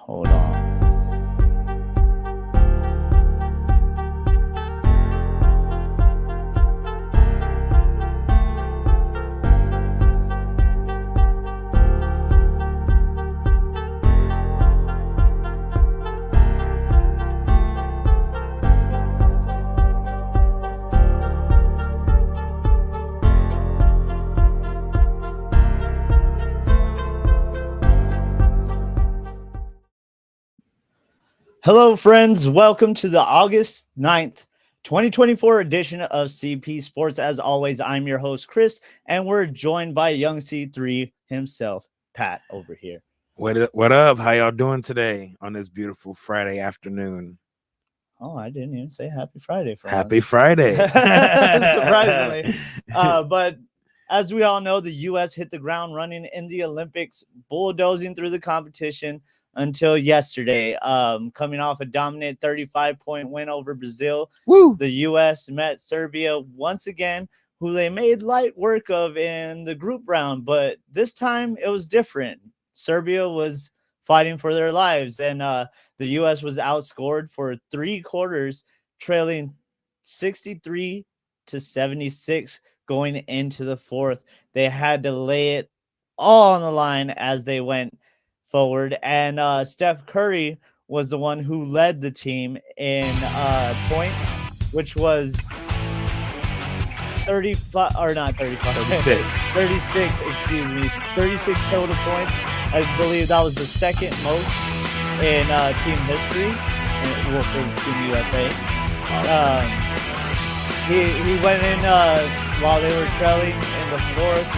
Hold on. Hello, friends. Welcome to the August 9th, 2024 edition of CP Sports. As always, I'm your host, Chris, and we're joined by Young C3 himself, Pat, over here. What up? How y'all doing today on this beautiful Friday afternoon? Oh, I didn't even say happy Friday for Happy us. Friday. Surprisingly. But as we all know, the U.S. hit the ground running in the Olympics, bulldozing through the competition until yesterday, coming off a dominant 35-point win over Brazil. Woo. The U.S. met Serbia once again, who they made light work of in the group round, but this time it was different. Serbia was fighting for their lives, and the U.S. was outscored for 3 quarters, trailing 63-76 going into the fourth. They had to lay it all on the line as they went forward, and Steph Curry was the one who led the team in points, which was 36, 36 total points. I believe that was the second most in team history, for Team USA. Awesome. He went in while they were trailing in the fourth.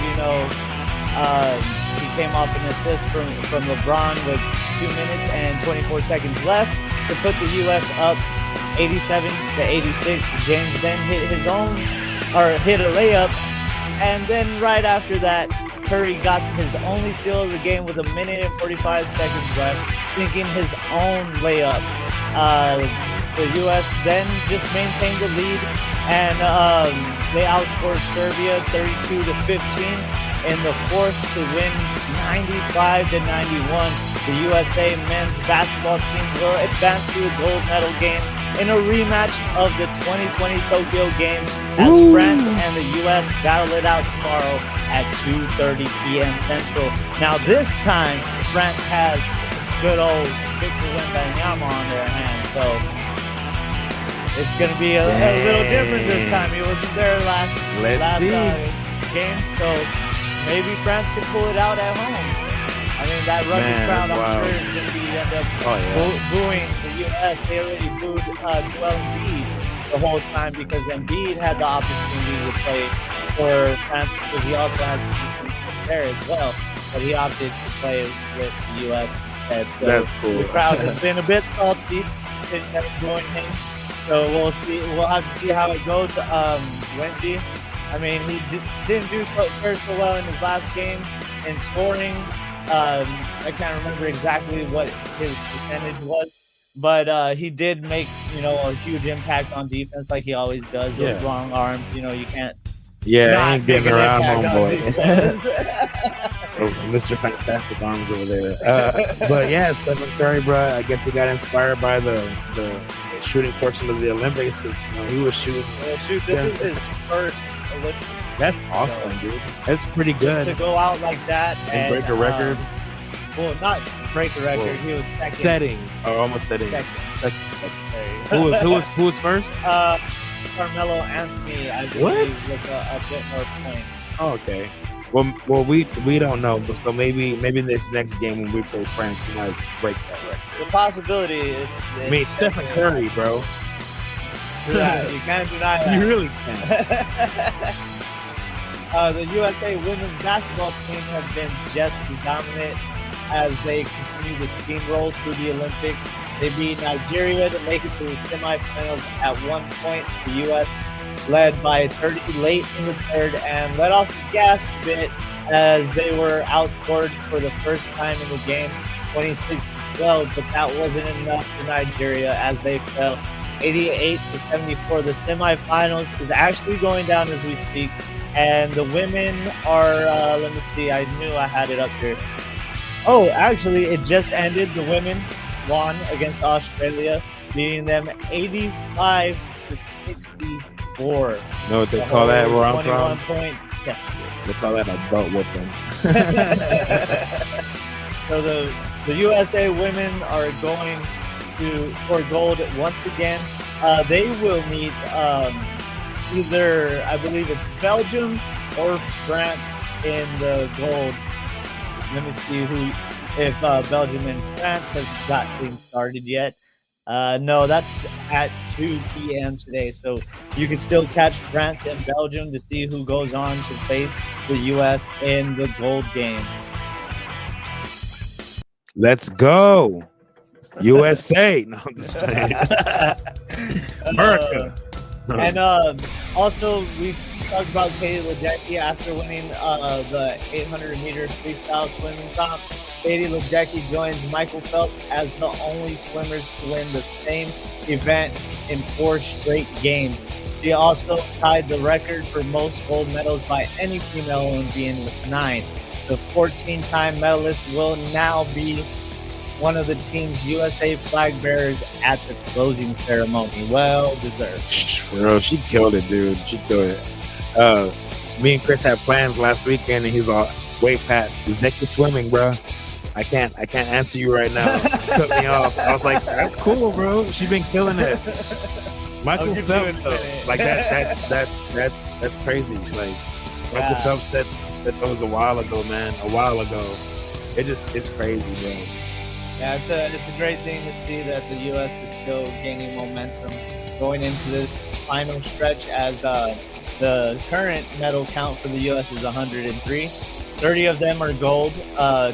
He came off an assist from LeBron with 2 minutes and 24 seconds left to put the U.S. up 87-86. James then hit a layup, and then right after that, Curry got his only steal of the game with 1 minute and 45 seconds left, sinking his own layup. The U.S. then just maintained the lead, and they outscored Serbia 32-15 in the fourth to win 95-91. The USA men's basketball team will advance to the gold medal game in a rematch of the 2020 Tokyo Games as France and the U.S. battle it out tomorrow at 2:30 p.m. Central. Now this time, France has good old Victor Wembanyama on their hands, so it's going to be a little different this time. He wasn't there last game, so maybe France can pull it out at home. I mean, that rugby crowd, I'm sure, is going to be end up booing the U.S. They already booed Joel Embiid the whole time because Embiid had the opportunity to play for France because he also had to there as well, but he opted to play with the U.S. That's cool. The crowd has been a bit salty in booing him. So we'll see. We'll have to see how it goes. Wemby, I mean, he didn't do so well in his last game in scoring. I can't remember exactly what his percentage was, but he did make a huge impact on defense like he always does. Those long arms, you can't. Yeah, I ain't getting around, homeboy. Mr. Fantastic Arms over there. But yeah, Stephen Curry, bro, I guess he got inspired by the shooting portion of the Olympics because he was shooting. This is his first Olympics. That's awesome, dude. That's pretty good. Just to go out like that and break a record. Well, not break a record. He was second. Setting. Or almost setting. Second. Who was first? Carmelo Anthony, I believe, with a bit more points. Oh, okay. Well, we don't know, but so maybe this next game when we play France, we might break that record. The possibility, it's Stephen Curry, bro. Yeah, you can't deny that. You really can't. The USA women's basketball team has been just as dominant as they continue to steamroll through the Olympics. They beat Nigeria to make it to the semifinals at one point. The U.S. led by 30 late in the third and let off the gas a bit as they were outscored for the first time in the game, 26-12, but that wasn't enough for Nigeria as they fell 88-74. The semifinals is actually going down as we speak, and the women are, let me see, I knew I had it up here. Oh, actually, it just ended. The women won against Australia, beating them 85-64. Know what they call that where I'm 21 from? point deficit. They call that a belt whooping. So the USA women are going for gold once again. They will meet either, I believe it's Belgium or France in the gold. Let me see if Belgium and France has got things started yet. No, that's at 2 p.m. today. So you can still catch France and Belgium to see who goes on to face the U.S. in the gold game. Let's go. USA. No, I'm just playing. America. And also, we talked about Katie Ledecky after winning the 800-meter freestyle swimming comp. Katie Ledecky joins Michael Phelps as the only swimmers to win the same event in 4 straight games. She also tied the record for most gold medals by any female Olympian with 9. The 14-time medalist will now be one of the team's USA flag bearers at the closing ceremony. Well deserved. Bro, she killed it, dude. She killed it. Me and Chris had plans last weekend, and he's all, "Wait, Pat, Ledecky swimming, bro. I can't answer you right now." Cut me off. I was like, "That's cool, bro. She's been killing it." Michael Phelps, though, like that's crazy. Like Michael Phelps said that was a while ago, man. A while ago. It's crazy, bro. Yeah, it's a great thing to see that the U.S. is still gaining momentum going into this final stretch, as the current medal count for the U.S. is 103. 30 of them are gold.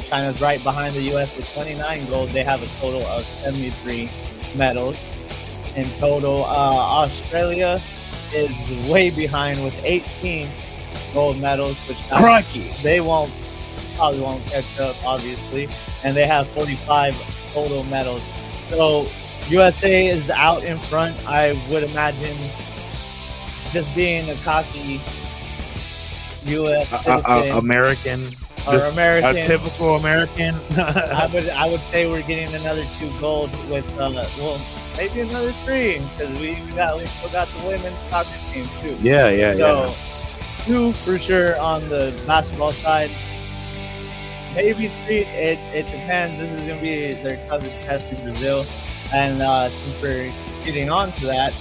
China's right behind the U.S. with 29 gold. They have a total of 73 medals in total. Australia is way behind with 18 gold medals, which they probably won't catch up, obviously. And they have 45 total medals. So USA is out in front. I would imagine, just being a cocky U.S. citizen, American, a typical American. I would say we're getting another 2 gold with maybe another 3, because we still got the women's soccer team too. Yeah. So 2 for sure on the basketball side. Maybe 3. It depends. This is going to be their toughest test in Brazil. And since we're getting on to that,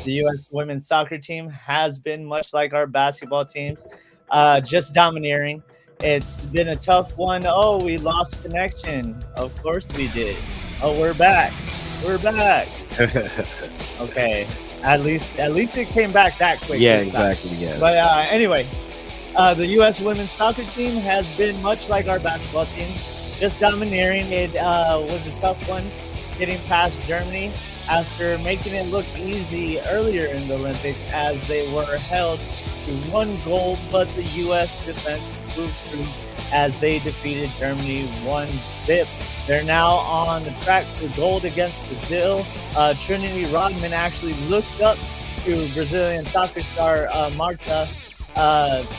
the U.S. women's soccer team has been much like our basketball teams, just domineering. It's been a tough one. Oh, we lost connection. Of course we did. Oh, we're back. Okay. At least it came back that quick. Yeah, exactly. Yes. But anyway. The U.S. women's soccer team has been much like our basketball team, just domineering. It was a tough one getting past Germany after making it look easy earlier in the Olympics, as they were held to 1 gold, but the U.S. defense proved through as they defeated Germany 1-0. They're now on the track for gold against Brazil. Trinity Rodman actually looked up to Brazilian soccer star Marta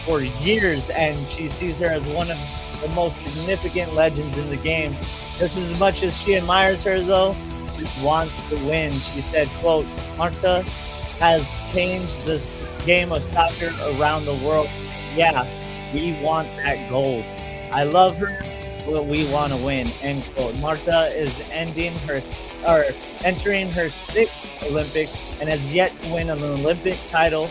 for years, and she sees her as one of the most significant legends in the game. Just as much as she admires her, though, she wants to win. She said, quote, "Marta has changed this game of soccer around the world. Yeah, we want that gold. I love her, but we want to win," end quote. Marta is entering her 6th Olympics and has yet to win an Olympic title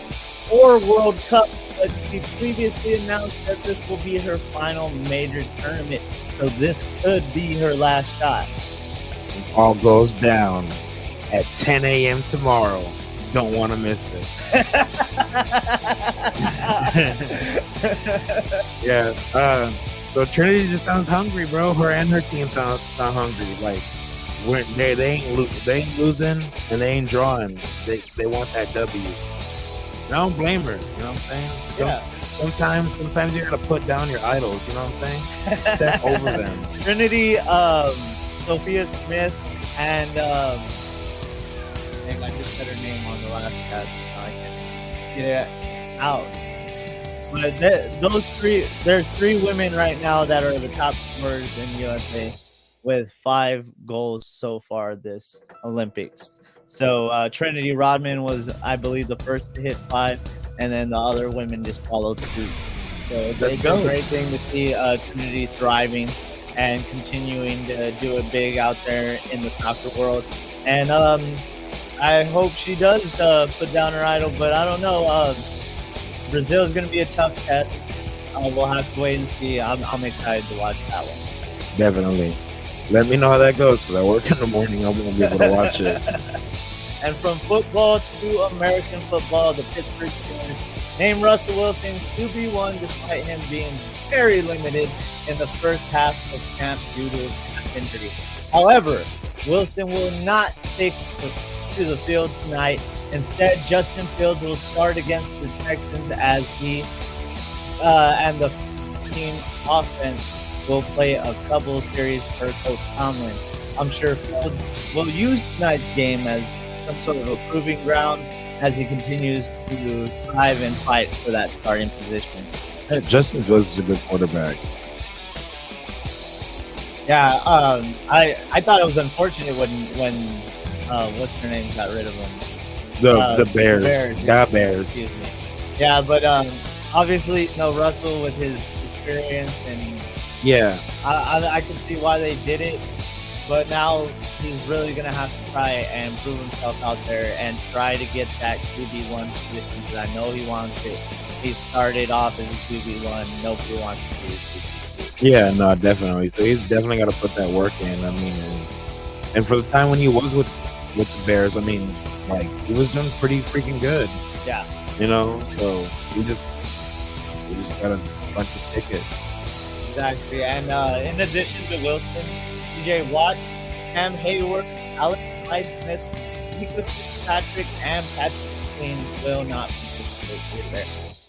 or World Cup, but she previously announced that this will be her final major tournament, so this could be her last shot. All goes down at 10 a.m. tomorrow. Don't want to miss this. Yeah. So Trinity just sounds hungry, bro. Her and her team sound hungry. Like they ain't losing and they ain't drawing. They want that W. I don't blame her. You know what I'm saying? Yeah. Sometimes you gotta put down your idols. You know what I'm saying? Step over them. Trinity, Sophia Smith, and I just said her name on the last cast. I can't get it out. But those 3, there's 3 women right now that are the top scorers in USA. with 5 goals so far this Olympics. So Trinity Rodman was, I believe, the first to hit 5, and then the other women just followed suit. So it's a great thing to see Trinity thriving and continuing to do it big out there in the soccer world. And I hope she does put down her idol, but I don't know. Brazil is going to be a tough test. We'll have to wait and see. I'm excited to watch that one. Definitely. Let me know how that goes, because I work in the morning. I won't be able to watch it. And from football to American football, the Pittsburgh Steelers named Russell Wilson QB1 despite him being very limited in the first half of camp due to his injury. However, Wilson will not take to the field tonight. Instead, Justin Fields will start against the Texans as he and the team offense will play a couple series per Coach Tomlin. I'm sure Fields will use tonight's game as some sort of a proving ground as he continues to thrive and fight for that starting position. Justin Fields is a good quarterback. Yeah, I thought it was unfortunate when what's their name got rid of him. The Bears. Bears. Excuse me. Yeah, but obviously, Russell with his experience and yeah, I can see why they did it. But now he's really going to have to try and prove himself out there and try to get that QB1 position because I know he wants it. He started off as a QB1. Nobody wants to be a QB2. Yeah, no, definitely. So he's definitely got to put that work in. I mean, and for the time when he was with the Bears, I mean, like, he was doing pretty freaking good. Yeah. So we just got to punch his ticket. Exactly. And in addition to Wilson, TJ Watt, Cam Hayward, Alex Highsmith, Nico Fitzpatrick, and Patrick Queen will not participate there.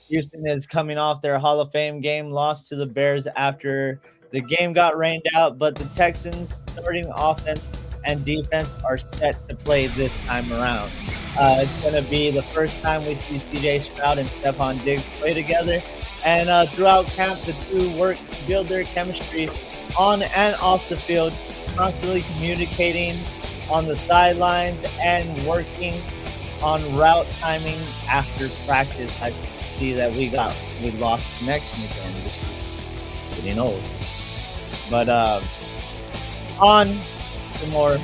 Houston is coming off their Hall of Fame game, lost to the Bears after the game got rained out, but the Texans' starting offense and defense are set to play this time around. It's going to be the first time we see C.J. Stroud and Stephon Diggs play together, and throughout camp, the two work to build their chemistry on and off the field, constantly communicating on the sidelines and working on route timing after practice. I see that we lost connection again. This is getting old. But on to more.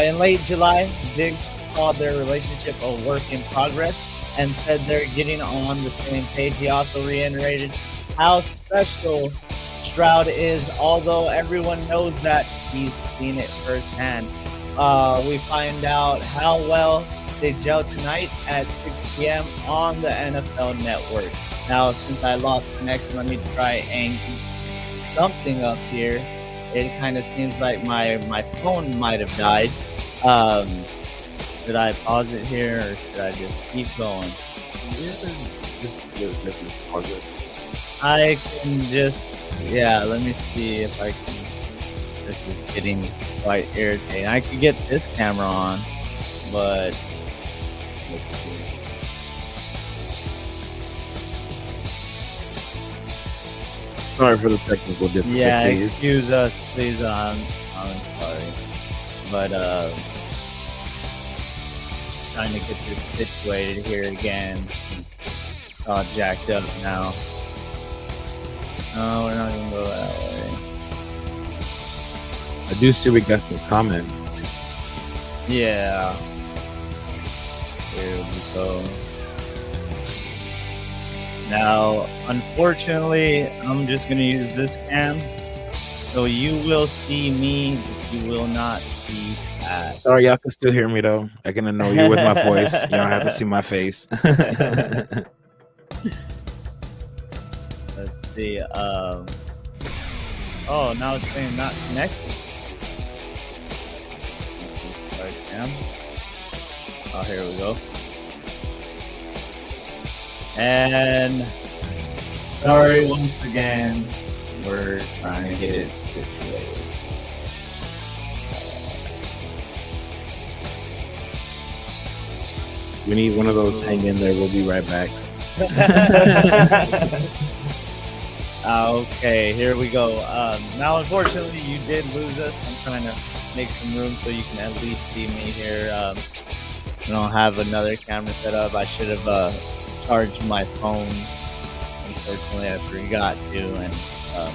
In late July, Diggs called their relationship a work in progress and said they're getting on the same page. He also reiterated how special Stroud is, although everyone knows that he's seen it firsthand. We find out how well they gel tonight at 6 p.m. on the NFL Network. Now, since I lost connection, let me try and get something up here. It kind of seems like my phone might have died. Should I pause it here, or should I just keep going? Just pause it. I can just, let me see if I can. This is getting quite irritating. I could get this camera on, but sorry for the technical difficulties. Yeah, excuse us, please. I'm sorry, but trying to get this situated here again. It's all jacked up now. No, we're not gonna go that way. I do see we got some comments. Yeah. Here we go. Now, unfortunately, I'm just going to use this cam. So you will see me, but you will not see Pat. Sorry, y'all can still hear me, though. I can annoy you with my voice. You don't have to see my face. Let's see. Oh, now it's saying not connected. Sorry, cam. Oh, here we go. And sorry once again, we're trying to get it situated. We need one of those. Hang in there. We'll be right back. Okay, here we go. Now, unfortunately, you did lose us. I'm trying to make some room so you can at least see me here. I don't have another camera set up. I should have charged my phones. Unfortunately, I forgot to, and I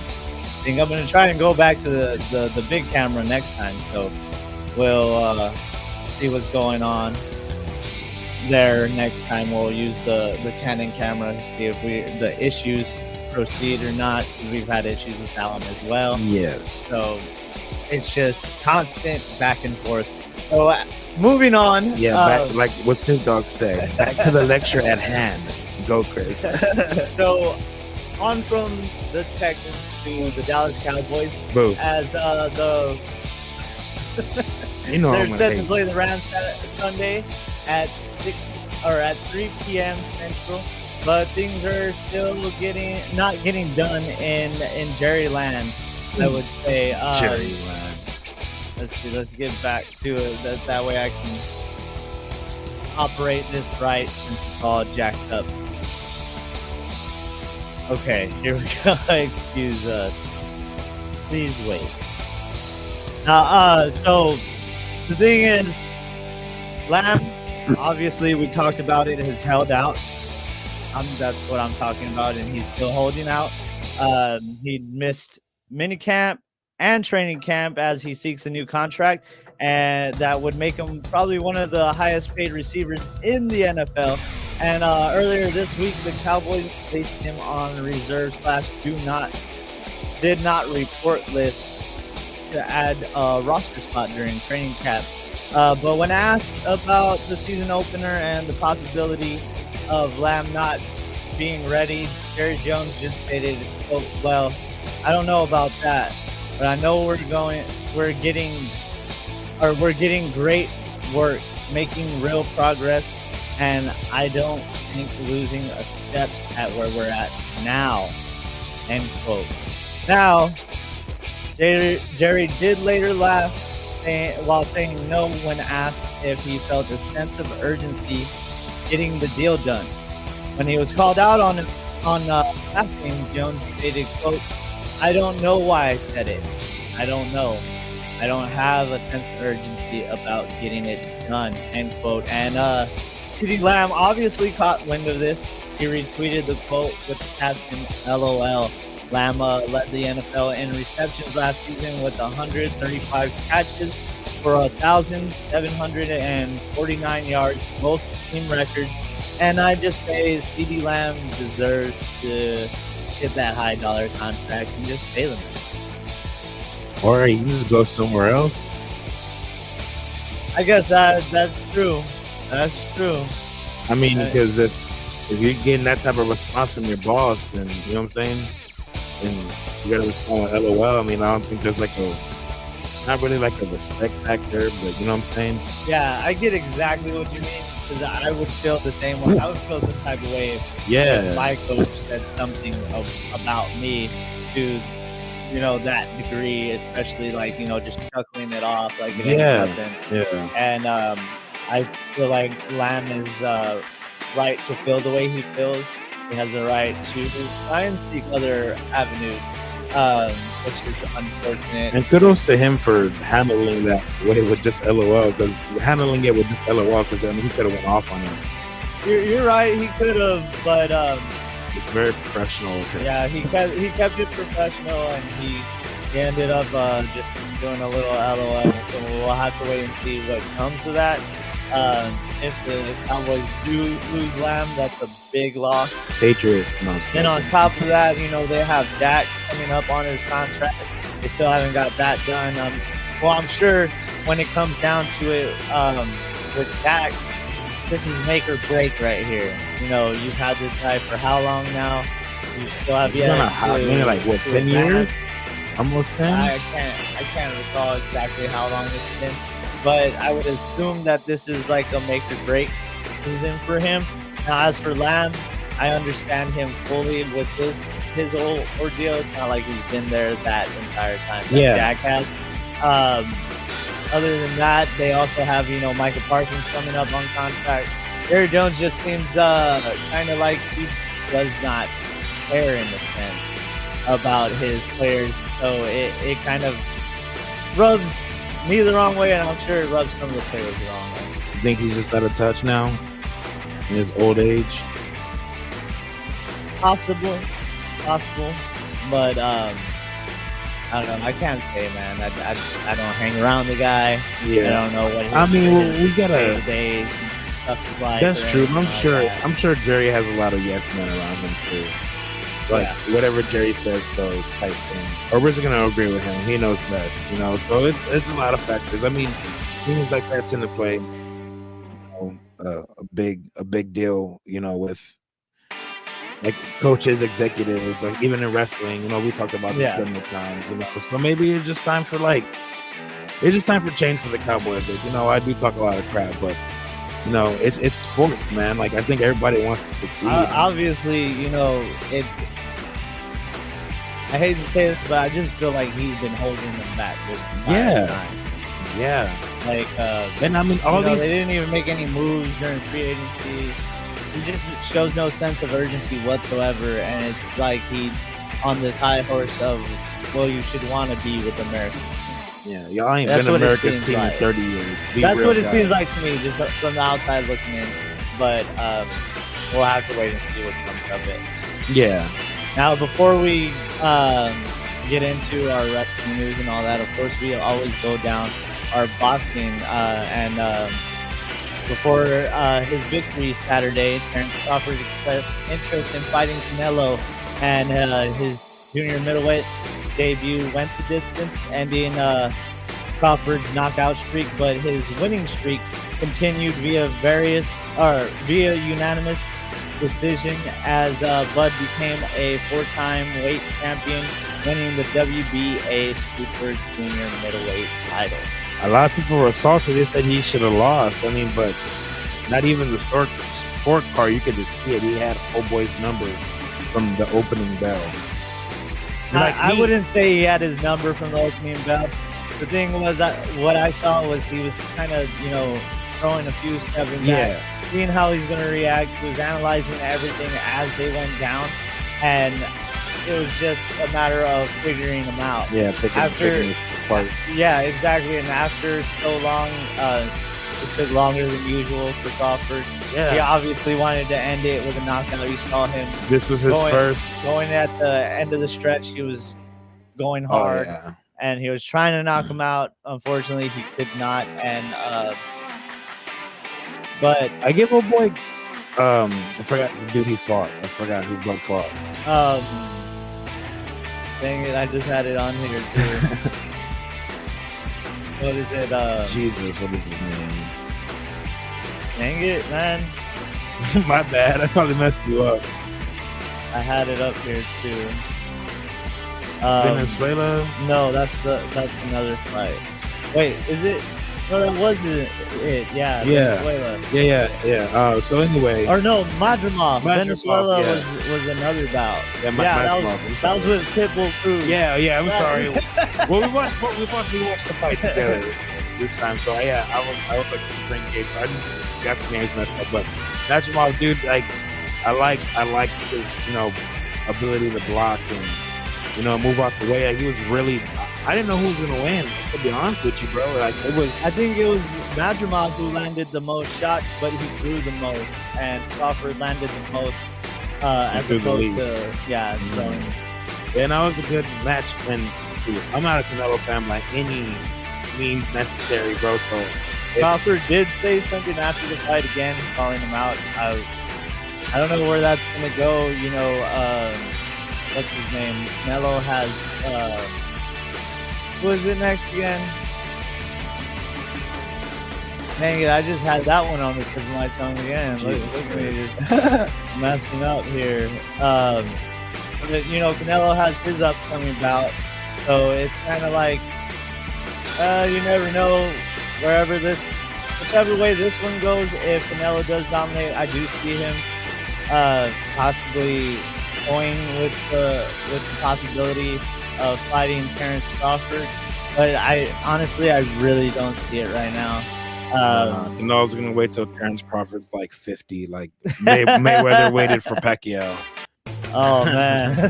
think I'm going to try and go back to the big camera next time. So we'll see what's going on there next time. We'll use the Canon camera to see if the issues proceed or not. We've had issues with that one as well. Yes. So it's just constant back and forth. So moving on. Yeah, back, like what Snoop Dogg said, back to the lecture at hand. Go, Chris. So on from the Texans to the Dallas Cowboys. Boo. As they're set to play the Rams Sunday at 3 p.m. Central. But things are still not getting done in Jerry Land, I would say. Jerry Land. Let's get back to it. That way I can operate this right since it's all jacked up. Okay, here we go. Excuse us. Please wait. So the thing is, Lamb, obviously we talked about it, has held out. That's what I'm talking about, and he's still holding out. He missed minicamp and training camp as he seeks a new contract, and that would make him probably one of the highest paid receivers in the NFL. And earlier this week, the Cowboys placed him on reserve / did not report list to add a roster spot during training camp. But when asked about the season opener and the possibility of Lamb not being ready, Jerry Jones just stated, "Oh, well, I don't know about that, but I know we're getting great work, making real progress, and I don't think losing a step at where we're at now." End quote. Now, Jerry did later laugh while saying no when asked if he felt a sense of urgency getting the deal done. When he was called out on laughing, Jones stated, quote, "I don't know why I said it. I don't know. I don't have a sense of urgency about getting it done," end quote. And CeeDee Lamb obviously caught wind of this. He retweeted the quote with the caption, "LOL." Lamb led the NFL in receptions last season with 135 catches for 1,749 yards, both team records. And I just say CeeDee Lamb deserves to get that high dollar contract and just pay them. Or he can just go somewhere else. I guess that's true. That's true. I mean, because if you're getting that type of response from your boss, then you know what I'm saying? And you gotta respond with LOL. I mean, I don't think there's not really like a respect factor, but you know what I'm saying? Yeah, I get exactly what you mean, because I would feel the same way. I would feel some type of way if my coach said something about me to, that degree, especially just chuckling it off like it ain't nothing. Yeah. And I feel like Lamb is right to feel the way he feels. He has the right to try and seek other avenues, which is unfortunate. And kudos to him for handling that way with just LOL, because handling it with just LOL, because I mean, he could have went off on him. You're right, he could have, but it's very professional. Yeah, he kept it professional, and he ended up just doing a little LOL. So we'll have to wait and see what comes of that. If the Cowboys do lose Lamb, that's a big loss. Patriot. Then on top of that, they have Dak coming up on his contract. They still haven't got that done. Well, I'm sure when it comes down to it, with Dak, this is make or break right here. You've had this guy for how long now? You still have maybe 10 years? Almost 10? I can't recall exactly how long it's been. But I would assume that this is like a make or break season for him. Now, as for Lamb, I understand him fully with his whole ordeal. It's not like he's been there that entire time that Jack has. Other than that, they also have, Micah Parsons coming up on contract. Jerry Jones just seems kind of like he does not care in the sense. about his players. So it kind of rubs me the wrong way, and I'm sure it rubs some of the players the wrong way. You think he's just out of touch now in his old age? Possible, but I don't know. I can't say, man. I don't hang around the guy. Yeah. I don't know what. I mean, we gotta. Day stuff is like. That's true. I'm like sure. that. I'm sure Jerry has a lot of yes men around him too. Like whatever Jerry says goes type thing. Or we're just gonna agree with him. He knows best, you know. So it's a lot of factors. I mean, things like that's in the play. You know, a big deal, you know, with like coaches, executives, like even in wrestling, you know, we talked about this plenty of times, you know. So maybe it's just time for change for the Cowboys. Like, you know, I do talk a lot of crap, but you know, it's sports, man. Like I think everybody wants to succeed. Obviously, you know, it's. I hate to say this, but I just feel like he's been holding them back this entire time. Yeah. Like, and I mean, all these they didn't even make any moves during free agency. He just shows no sense of urgency whatsoever, and it's like he's on this high horse of, well, you should want to be with America. Yeah, y'all ain't been America's team in 30 years. That's what it seems like to me, just from the outside looking in. But we'll have to wait and see what comes of it. Yeah. Now, before we get into our wrestling news and all that, of course, we always go down our boxing. And before his victory Saturday, Terrence Crawford expressed interest in fighting Canelo, and his junior middleweight debut went the distance, ending Crawford's knockout streak, but his winning streak continued via unanimous decision as Bud became a 4-time weight champion, winning the WBA Super Junior Middleweight title. A lot of people were salty. They said he should have lost. I mean, but not even the sport car, you could just see it. He had old boy's number from the opening bell. I wouldn't say he had his number from the opening bell. The thing was, what I saw was he was kind of, you know, throwing a few steps back, seeing how he's going to react. He was analyzing everything as they went down, and it was just a matter of figuring them out. Yeah, picking apart. Yeah, exactly. And after so long, it took longer than usual for Crawford. Yeah. He obviously wanted to end it with a knockout. You saw him. This was his first. Going at the end of the stretch, he was going hard. Oh, yeah. And he was trying to knock him out. Unfortunately, he could not. And but I give old boy. I forgot the dude he fought. I forgot who Bud fought. Dang it! I just had it on here too. What is it? Jesus, what is his name? Dang it, man! My bad. I probably messed you up. I had it up here too. Venezuela? No, that's another fight. Wait, is it? No, that wasn't it. Yeah. Venezuela. Yeah. So anyway. Or no, Madrimov. Venezuela was another bout. Yeah, that was with Pitbull Cruz. Yeah. I'm sorry. Well, we watched the fight together this time. So I was like some drink game. I just got the names messed up. But Madrimov, dude, like I like his, you know, ability to block and, you know, move out the way. Like, he was really. I didn't know who was going to win, to be honest with you, bro. Like, I think it was Madrimov who landed the most shots, but he threw the most, and Crawford landed the most as opposed to throwing. And that was a good match. And I'm not a Canelo fan by any means necessary, bro. So Crawford did say something after the fight again, calling him out. I don't know where that's going to go. You know, what's his name? Canelo has. Who is it next again? Dang it, I just had that one on the tip of my tongue again. Look at me just messing up here. But, you know, Canelo has his upcoming bout. So it's kind of like, you never know whichever way this one goes. If Canelo does dominate, I do see him possibly going with the possibility of fighting Terrence Crawford, but I really don't see it right now. Canelo's gonna wait till Terrence Crawford's like 50, like Mayweather waited for Pacquiao. Oh man,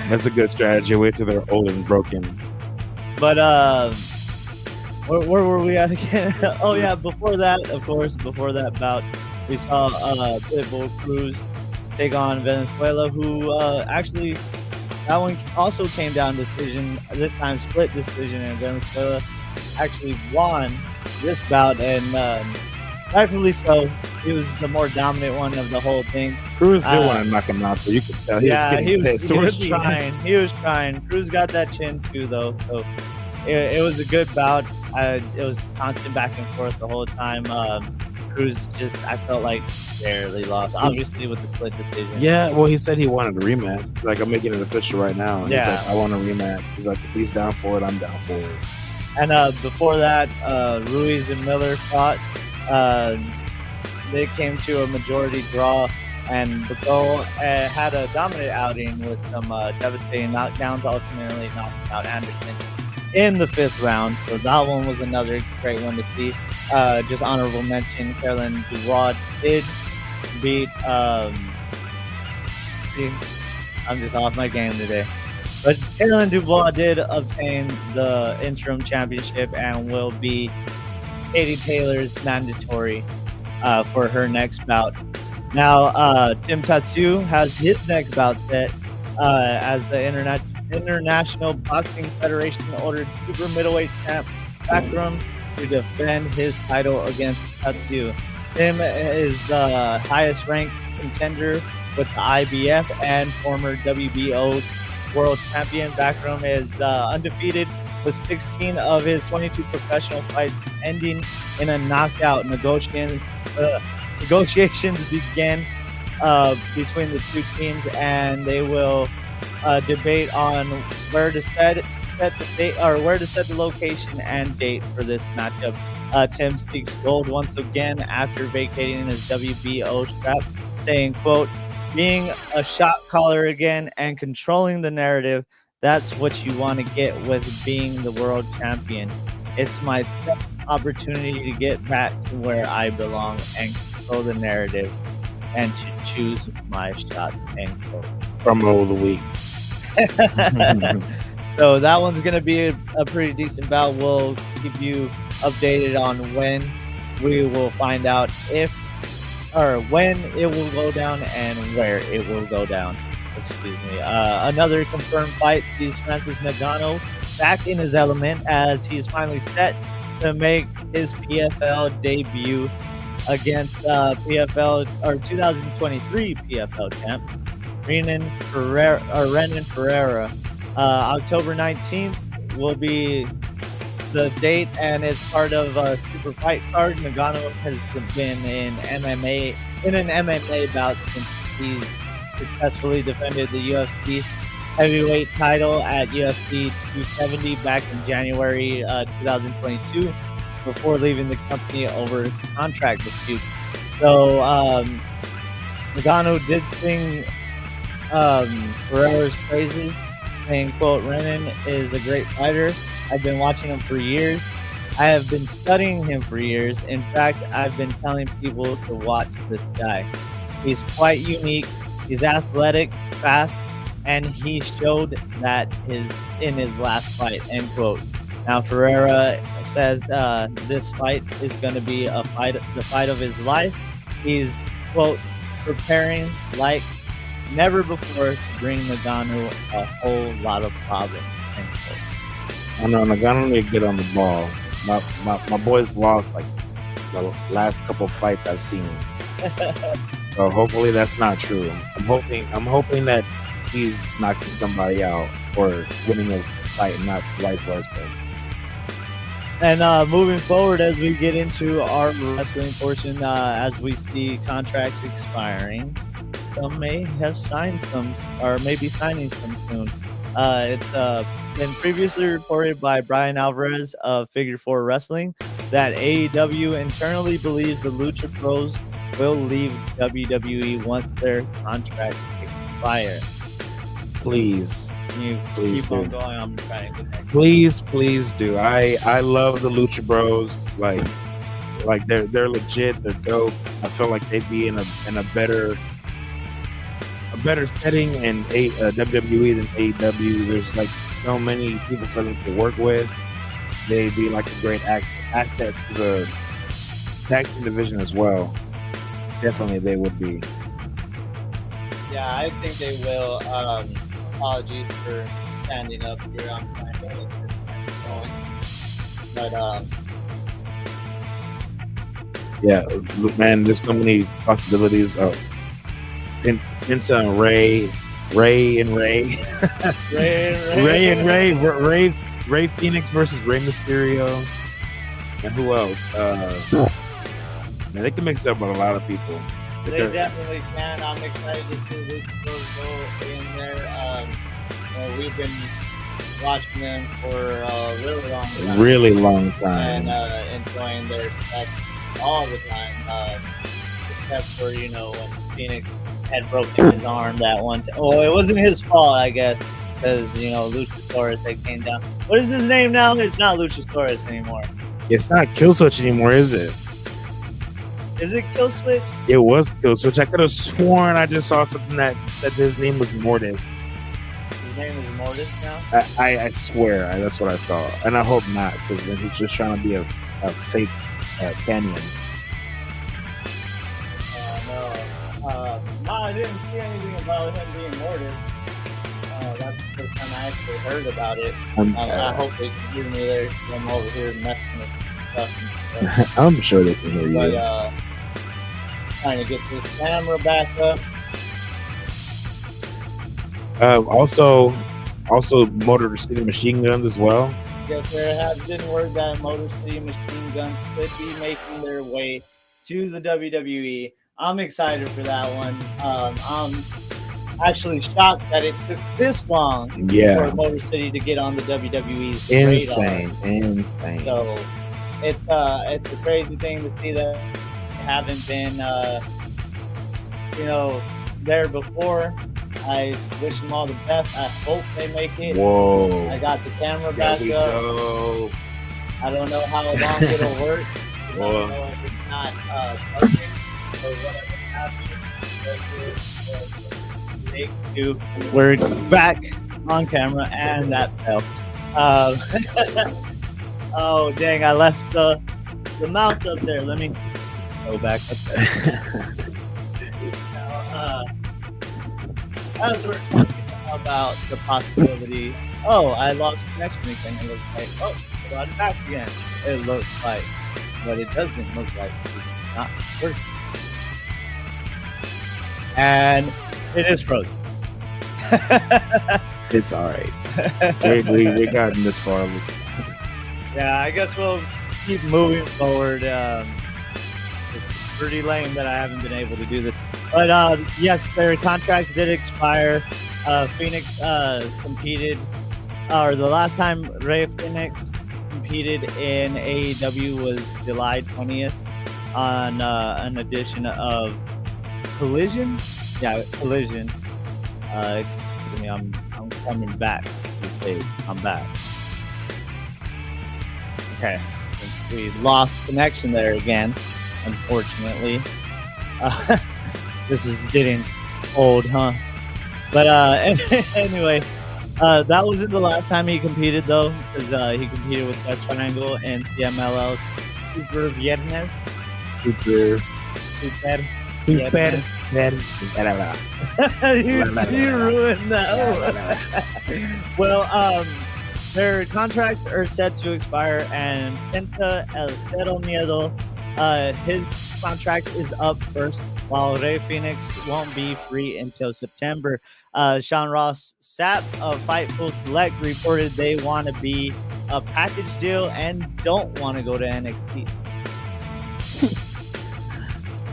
That's a good strategy. Wait till they're old and broken. But where were we at again? Oh yeah, before that, of course, before that bout, we saw Pitbull Cruz take on Venezuela, who actually that one also came down decision. This time split decision, and Venezuela actually won this bout, and rightfully so. He was the more dominant one of the whole thing. Cruz did want to knock him out, so you could tell he was getting pissed. He was trying. He was trying. Cruz got that chin too, though, so it was a good bout. It was constant back and forth the whole time. Cruz just, I felt like, barely lost, obviously, with the split decision. Yeah, well, he said he wanted a rematch. Like, I'm making it official right now. And yeah. He's like, I want a rematch. He's like, if he's down for it, I'm down for it. And before that, Ruiz and Miller fought. They came to a majority draw, and Bacol had a dominant outing with some devastating knockdowns, ultimately knocking out Anderson in the 5th round. So that one was another great one to see. Just honorable mention, Caroline Dubois did beat I'm just off my game today. But Caroline Dubois did obtain the interim championship and will be Katie Taylor's mandatory for her next bout. Now, Tim Tatsu has his next bout set as the International Boxing Federation ordered super middleweight champ Bakram to defend his title against Tatsu. Tim is the highest ranked contender with the IBF and former WBO world champion. Bakram is undefeated with 16 of his 22 professional fights ending in a knockout. Negotiations began between the two teams, and they will debate on where to set the date, or where to set the location and date for this matchup. Tim seeks gold once again after vacating his WBO strap, saying, quote, being a shot caller again and controlling the narrative, that's what you want to get with being the world champion. It's my opportunity to get back to where I belong and control the narrative and to choose my shots, end quote. Promo of the week. So that one's going to be a pretty decent bout. We'll keep you updated on when we will find out when it will go down and where it will go down. Excuse me. Another confirmed fight sees Francis Ngannou back in his element as he's finally set to make his PFL debut against PFL or 2023 PFL champ Renan Ferreira. October 19th will be the date, and it's part of a super fight card. Ngannou has been in an MMA bout since he's successfully defended the UFC heavyweight title at UFC 270 back in January 2022 before leaving the company over contract dispute. So Ngannou did sing Ferreira's praises, saying, quote, Renan is a great fighter. I've been watching him for years. I have been studying him for years. In fact, I've been telling people to watch this guy. He's quite unique. He's athletic, fast, and he showed that in his last fight, end quote. Now, Ferreira says this fight is going to be the fight of his life. He's, quote, preparing like never before to bring Ngannou a whole lot of problems, end quote. I know Ngannou need to get on the ball. My boys lost like the last couple of fights I've seen. So hopefully that's not true. I'm hoping that he's knocking somebody out or winning a fight, and not vice versa. And moving forward, as we get into our wrestling portion, as we see contracts expiring, some may have signed some, or maybe signing some soon. It's been previously reported by Brian Alvarez of Figure 4 Wrestling that AEW internally believes the Lucha Bros will leave WWE once their contract expires. Please. Can you keep on going? I'm trying to get next. Please do. I love the Lucha Bros. Like they're legit. They're dope. I feel like they'd be in a better better setting in WWE than AEW. There's like so many people for them to work with. They'd be like a great asset to the tag team division as well. Definitely, they would be. Yeah, I think they will. Apologies for standing up here. I'm trying to get this going. But yeah, man, there's so many possibilities. Penta and Ray and Ray Phoenix versus Rey Mysterio, and who else? Man, they can mix up with a lot of people. They definitely can. I'm excited to see Luchador go in there. We've been watching them for a really long time. And enjoying their stuff all the time. Except for, when Phoenix had broken his arm that one time. Oh, it wasn't his fault, I guess, because, Luchasaurus that came down. What is his name now? It's not Luchasaurus anymore. It's not Killswitch anymore, is it? Is it Killswitch? It was Killswitch. I could have sworn I just saw something that his name was Mortis. His name is Mortis now? I swear, that's what I saw. And I hope not, because then he's just trying to be a fake Canyon. No, I didn't see anything about him being Mortis. That's the first time I actually heard about it. I hope they can hear me there. I'm over here messing with stuff and stuff. I'm sure they can hear you. But, trying to get this camera back up. Also Motor City Machine Guns as well. Yes, there has been word that Motor City Machine Guns could be making their way to the WWE. I'm excited for that one. I'm actually shocked that it took this long for Motor City to get on the WWE's radar. Insane. So it's a crazy thing to see that they haven't been there before. I wish them all the best. I hope they make it. Whoa! I got the camera back up. Go. I don't know how long it'll work. I don't know if it's not perfect or whatever happens. We're back on camera, and that fell. Oh dang! I left the mouse up there. Let me go back up there. As we're talking about the possibility, I lost connection again. It looks like, I got it back again. It looks like, but it doesn't look like it's not working. And it is frozen. It's all right. we gotten this far. Yeah, I guess we'll keep moving forward. It's pretty lame that I haven't been able to do this. But yes, their contracts did expire. Phoenix competed, or the last time Rey Phoenix competed in AEW was July 20th on an edition of Collision. Yeah, Collision. Excuse me, I'm coming back. I'm back. Okay, we lost connection there again, unfortunately. This is getting old, huh? But anyway, that wasn't the last time he competed, though, because he competed with Dutch Triangle and CMLL's Super Viernes. Super You ruined that. Well, their contracts are set to expire, and Penta El Cero Miedo, his contract is up first, while Rey Phoenix won't be free until September. Sean Ross Sapp of Fightful Select reported they want to be a package deal and don't want to go to NXT.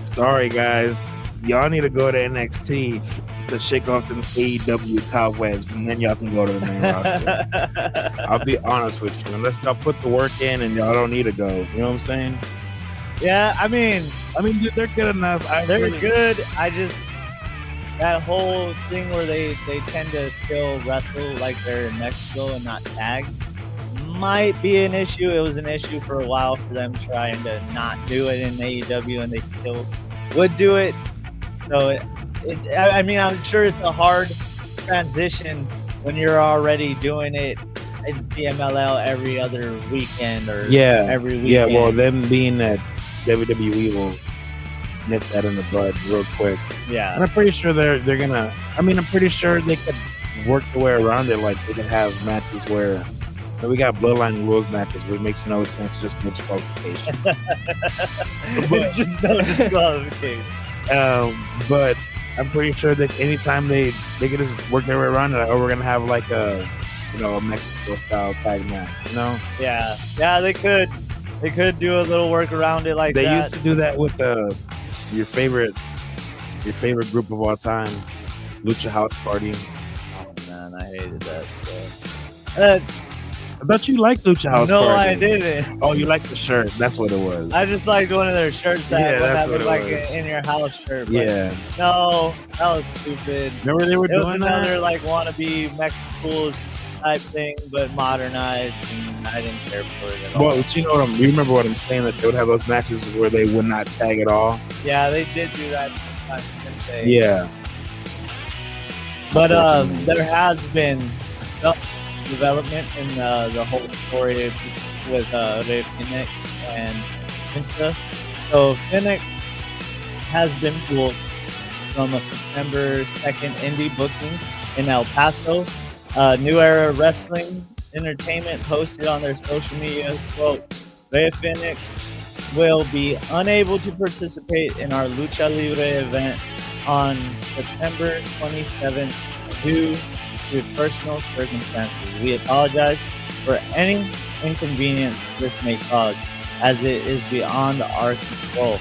Sorry, guys. Y'all need to go to NXT to shake off them AEW cobwebs, and then y'all can go to the main roster. I'll be honest with you. Unless y'all put the work in and y'all don't need to go. You know what I'm saying? Yeah, I mean, dude, they're good enough. They're good. I just, that whole thing where they tend to still wrestle like they're in Mexico and not tag might be an issue. It was an issue for a while for them trying to not do it in AEW, and they still would do it. So I mean, I'm sure it's a hard transition when you're already doing it in the MLL every other weekend or every weekend. Yeah, well, them being that WWE will nip that in the bud real quick. Yeah. And I'm pretty sure they're gonna. I mean, I'm pretty sure they could work their way around it. Like they could have matches where we got Bloodline rules matches, where it makes no sense, just no disqualification. It's just no disqualification. But I'm pretty sure that anytime they could just work their way around it, or we're gonna have like a Mexico style tag match, Yeah, they could do a little work around it like they that. They used to do that with your favorite group of all time, Lucha House Party. Oh man, I hated that stuff. I thought you liked Lucha House Party. No, I didn't. Oh, you liked the shirt. That's what it was. I just liked one of their shirts that was like an in your house shirt. Yeah. No, that was stupid. Remember they were doing another that? like wannabe Mexico type thing, but modernized, and I didn't care for it at all. Well, you remember what I'm saying, that they would have those matches where they would not tag at all? Yeah, they did do that sometimes, didn't they? Yeah. But there has been development in the whole story with Rey Fenix and Pinta. So Fenix has been pulled from a September 2nd indie booking in El Paso. New Era Wrestling Entertainment posted on their social media, quote, Rey Fenix will be unable to participate in our Lucha Libre event on September 27th due to personal circumstances. We apologize for any inconvenience this may cause, as it is beyond our control.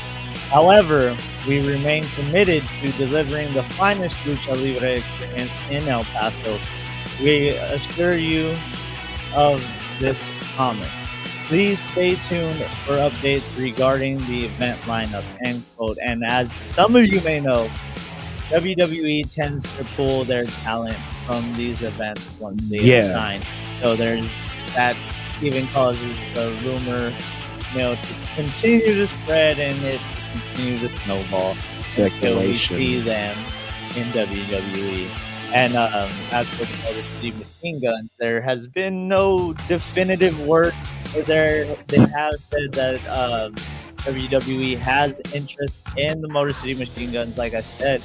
However, we remain committed to delivering the finest Lucha Libre experience in El Paso. We assure you of this promise. Please stay tuned for updates regarding the event lineup, end quote. And as some of you may know, WWE tends to pull their talent from these events once they get signed. So there's that even causes the rumor, to continue to spread and it continue to snowball until we see them in WWE. And as for the Motor City Machine Guns, there has been no definitive word. They have said that WWE has interest in the Motor City Machine Guns. Like I said,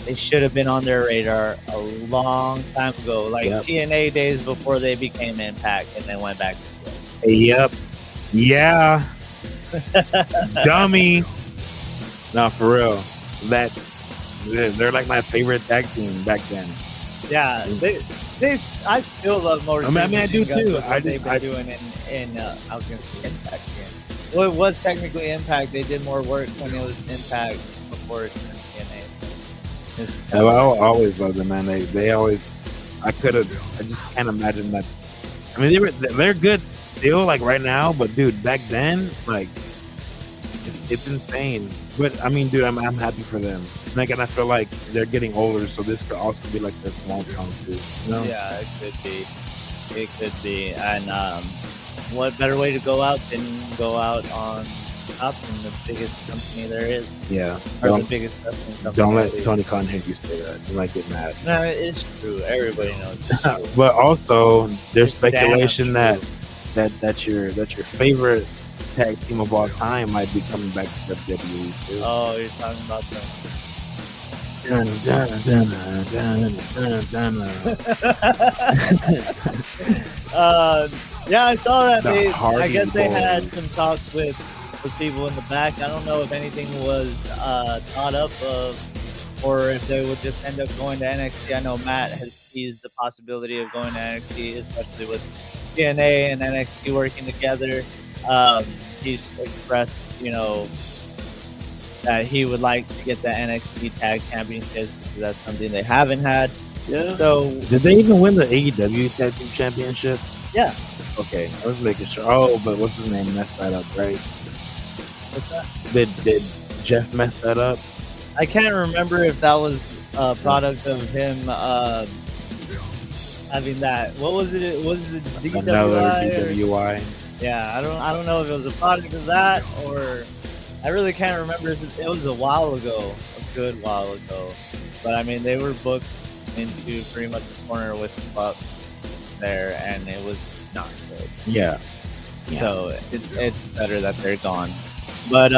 they should have been on their radar a long time ago, like TNA days before they became Impact and then went back to the Yep. Yeah. Dummy. No, for real. They're like my favorite tag team back then. Yeah, I still love Motor City. I do too. They've been doing in I was going to say Impact again. Well, it was technically Impact. They did more work when it was Impact before it turned TNA. I always loved them, man. They always. I just can't imagine that. I mean, they're good still, like right now, but dude, back then, like, it's insane. But I mean, dude, I'm happy for them. Like, and I feel like they're getting older, so this could also be like their small town too. Yeah, it could be. It could be. And what better way to go out than go out on top in the biggest company there is? Yeah. Or the biggest wrestling company. Don't let Tony Khan hear you say that. You might get mad. No, it's true. Everybody knows it's true. But also, there's speculation that your favorite tag team of all time might be coming back to WWE too. Oh, you're talking about them. Yeah, I saw that. I guess they had some talks with people in the back. I don't know if anything was thought up of, or if they would just end up going to NXT. I know Matt has teased the possibility of going to NXT, especially with TNA and NXT working together. He's expressed, that he would like to get the NXT Tag Championships because that's something they haven't had. Yeah. So, did they even win the AEW Tag Team Championship? Yeah. Okay, I was making sure. Oh, but what's his name messed that up, right? What's that? Did Jeff mess that up? I can't remember if that was a product of him having that. What was it? Was it DWI? Another DWI. Yeah, I don't know if it was a product of that or I really can't remember. It was a while ago, a good while ago. But I mean, they were booked into pretty much the corner with the Bucks there, and it was not good. Yeah. So it's better that they're gone. But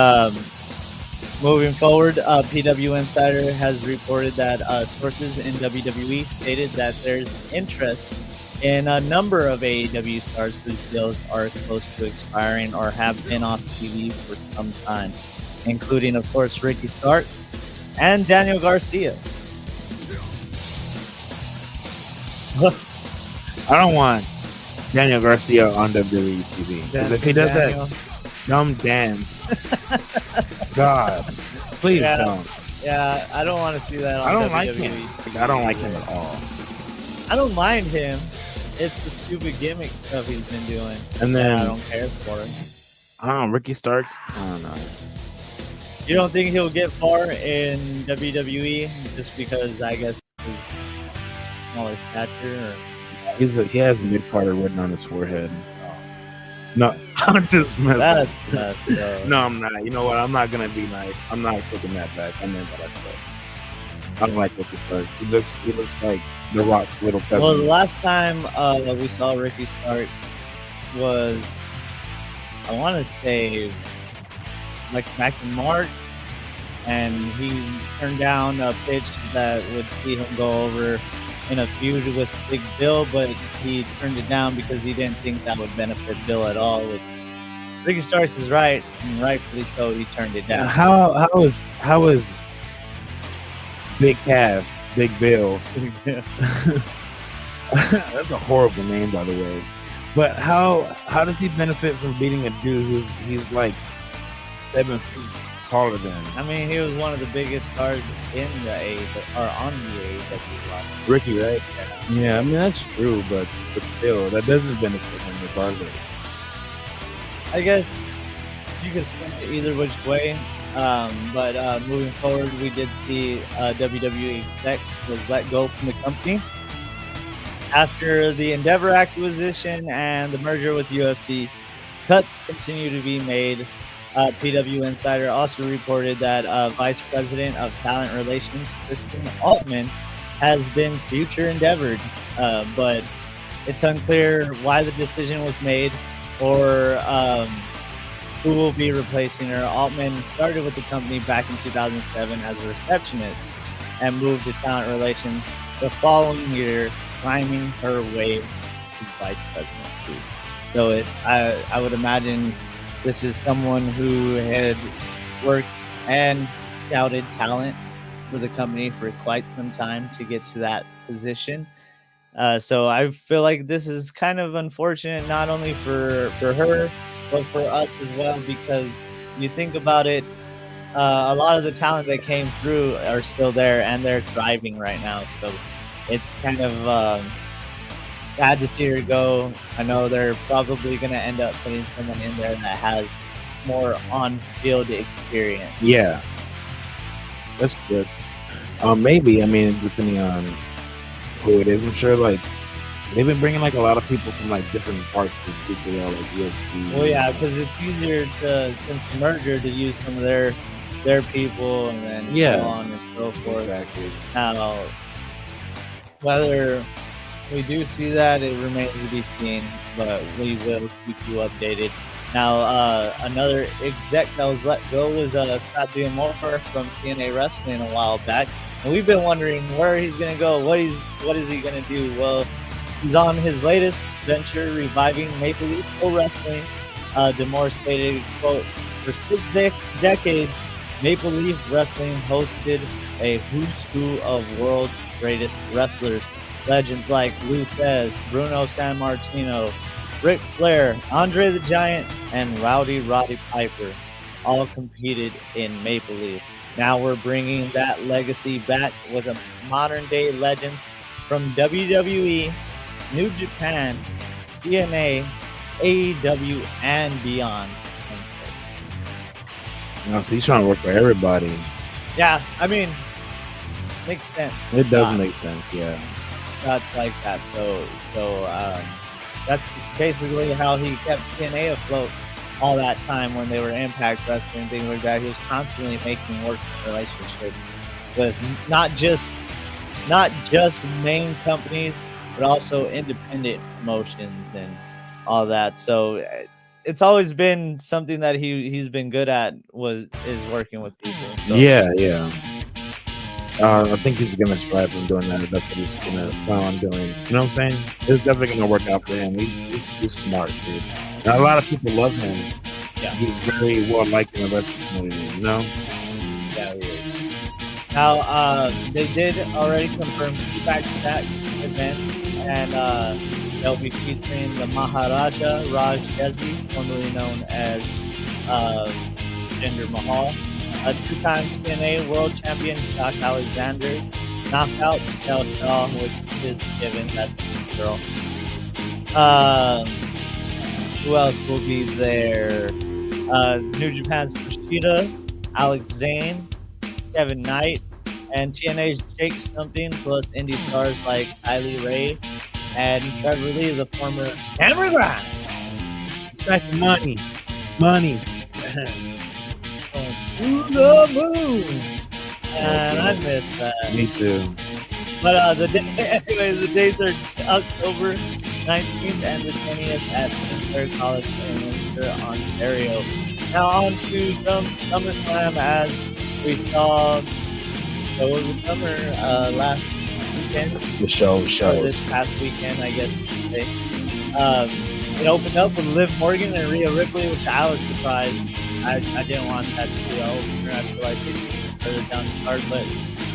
moving forward, PW Insider has reported that sources in WWE stated that there's interest in a number of AEW stars whose deals are close to expiring or have been off TV for some time, including, of course, Ricky Stark and Daniel Garcia. I don't want Daniel Garcia on WWE TV. Because if he does that dumb dance, God, please don't. Yeah, I don't want to see that on WWE. I don't like him. I don't like him at all. I don't mind him. It's the stupid gimmick stuff he's been doing. And then I don't care for it. I don't know, Ricky Starks. I don't know. You don't think he'll get far in WWE just because I guess his smaller stature? Or... He has mid-Carter written on his forehead. No, I'm just messing. That's messed up. No, I'm not. You know what? I'm not gonna be nice. I'm not taking that back. I mean, that's bad. I don't like Ricky Starks. He looks like The Rock's little cousin. Well, the last time we saw Ricky Starks was, I want to say, like back in March, and he turned down a pitch that would see him go over in a feud with Big Bill, but he turned it down because he didn't think that would benefit Bill at all. Which Ricky Starks is right, and rightfully so. He turned it down. How is Big Cass, Big Bill? That's a horrible name, by the way. But how does he benefit from beating a dude he's like 7 feet taller than? I mean, he was one of the biggest stars in the AEW, or on the AEW roster. Ricky, right? Yeah, I mean that's true, but still, that doesn't benefit him regardless. I guess you can spin it either which way. But moving forward, we did see WWE exec was let go from the company after the Endeavor acquisition and the merger with UFC. Cuts continue to be made. PW Insider also reported that Vice President of Talent Relations, Kristen Altman, has been future endeavored, but it's unclear why the decision was made or who will be replacing her. Altman started with the company back in 2007 as a receptionist and moved to talent relations the following year, climbing her way to vice presidency. So I would imagine this is someone who had worked and scouted talent for the company for quite some time to get to that position. So I feel like this is kind of unfortunate, not only for her, but for us as well, because you think about it, a lot of the talent that came through are still there and they're thriving right now. So it's kind of sad to see her go. I know they're probably going to end up putting someone in there that has more on-field experience. Yeah, that's good. Maybe, I mean, depending on who it is, I'm sure, like, they've been bringing like a lot of people from like different parts of people, like UFC. Well, yeah, because it's easier to, since the merger, to use some of their people and then so on and so forth. Exactly. Now, whether we do see that, it remains to be seen, but we will keep you updated. Now, another exec that was let go was Scott D'Amore from TNA Wrestling a while back, and we've been wondering where he's going to go. What is he going to do? Well, he's on his latest venture, reviving Maple Leaf Pro Wrestling. D'Amore stated, quote, "For 6 decades, Maple Leaf Wrestling hosted a who's who of world's greatest wrestlers. Legends like Lou Thesz, Bruno Sammartino, Ric Flair, Andre the Giant, and Rowdy Roddy Piper all competed in Maple Leaf. Now we're bringing that legacy back with a modern-day legends from WWE, New Japan, TNA, AEW, and beyond." No, so he's trying to work for everybody. Yeah, I mean, makes sense. It does make sense, yeah. That's like that. So that's basically how he kept TNA afloat all that time when they were Impact Wrestling and things like that. He was constantly making working relationships with not just main companies, but also independent promotions and all that. So it's always been something that he's been good at is working with people. So. Yeah. I think he's gonna strive on doing that. That's what he's gonna plan on doing. You know what I'm saying? It's definitely gonna work out for him. He's smart, dude. Now, a lot of people love him. Yeah, he's very well liked in the wrestling community. You know? Yeah, he is. Now, they did already confirm 2 back-to-back events, and they'll be featuring the Maharaja Raj Desi, formerly known as Jinder Mahal. A 2-time TNA World Champion Jock Alexander, knockout Michelle Shaw, which is given, that's the girl. Who else will be there? New Japan's Kushida, Alex Zane, Kevin Knight, and TNA's Jake Something, plus indie stars like Kylie Ray and Trevor Lee, the former Hammer Grind. Back money. To the moon. And I miss that. Me too. But the dates are October 19th and the 20th at Sinclair College in Windsor, Ontario. Now on to some SummerSlam, as we saw. So it was the summer last weekend. The show. Or this past weekend, I guess you could say. It opened up with Liv Morgan and Rhea Ripley, which I was surprised. I didn't want that to be the opener. I feel like they further down the card, but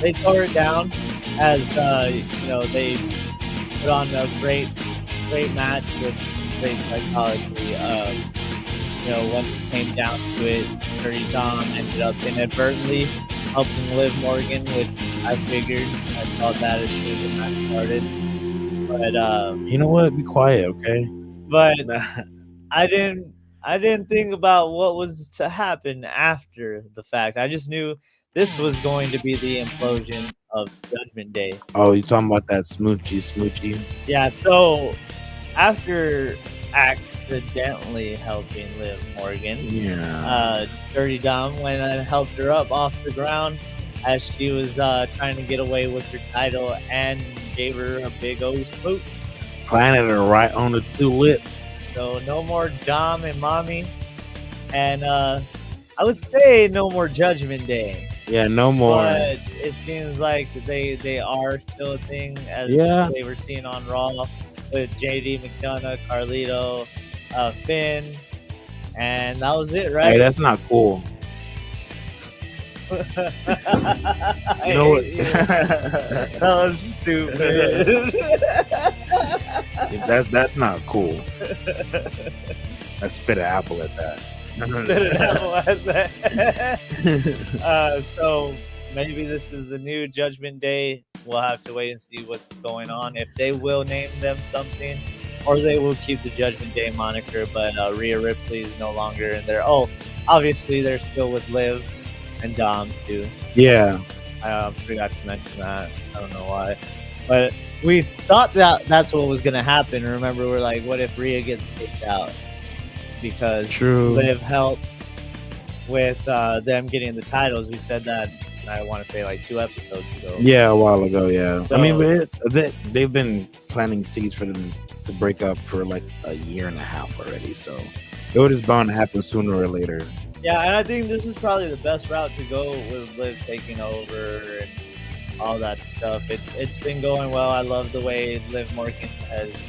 they tore it down as they put on a great match with great psychology. Once it came down to it, Dirty Dom ended up inadvertently helping Liv Morgan, which I figured. I saw that as soon as the match started. But you know what? Be quiet, okay? But I didn't think about what was to happen after the fact. I just knew this was going to be the implosion of Judgment Day. Oh, you talking about that smoochy? Yeah, so after accidentally helping Liv Morgan, Dirty Dom went and helped her up off the ground as she was trying to get away with her title and gave her a big old smooch. Planted her right on the 2 lips. So no more Dom and Mommy, and I would say no more Judgment Day. Yeah, no more. But it seems like they are still a thing, as they were seen on Raw with JD McDonough, Carlito, Finn, and that was it, right? Hey, that's not cool. You know what? That was stupid. That's not cool. I spit an apple at that. So maybe this is the new Judgment Day. We'll have to wait and see what's going on. If they will name them something, or they will keep the Judgment Day moniker. But Rhea Ripley is no longer in there. Oh, obviously they're still with Liv and Dom too. Yeah. I forgot to mention that. I don't know why. But we thought that's what was going to happen. Remember, we're like, what if Rhea gets kicked out? Because Liv helped with them getting the titles. We said that, I want to say, like 2 episodes ago. Yeah, a while ago, yeah. So, I mean, they've been planting seeds for them to break up for like a year and a half already. So it was bound to happen sooner or later. Yeah, and I think this is probably the best route to go with Liv taking over and all that stuff. It's been going well. I love the way Liv Morgan has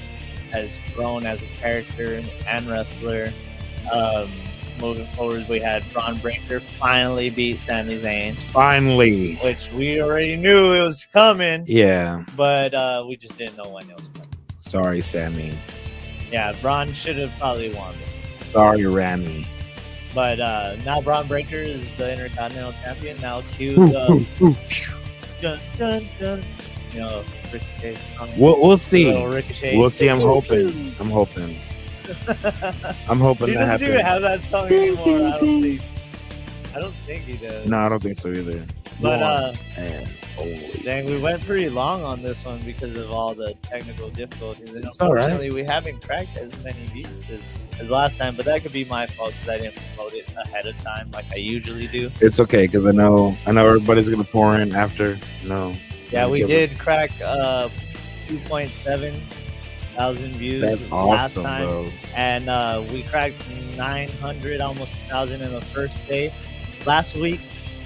grown as a character and wrestler. Moving forward, we had Braun Breaker finally beat Sami Zayn. Finally. Which we already knew it was coming. Yeah. But we just didn't know when it was coming. Sorry, Sammy. Yeah, Braun should have probably won. Sorry, Rami. But now Braun Breaker is the Intercontinental Champion. Now cue the dun, dun, dun. Ricochet. We'll see. Ricochet. We'll see. I'm hoping. He that happens. Doesn't even have that song anymore. I don't think he does. No, I don't think so either. But and only. dang, we went pretty long on this one because of all the technical difficulties. And It's all right. unfortunately, we haven't cracked as many views as last time, but that could be my fault because I didn't promote it ahead of time like I usually do. It's okay because I know everybody's gonna pour in after. No. Yeah, we did crack 2.7 thousand views That's last awesome, time, bro. and we cracked 900, almost 1,000 in the first day last week.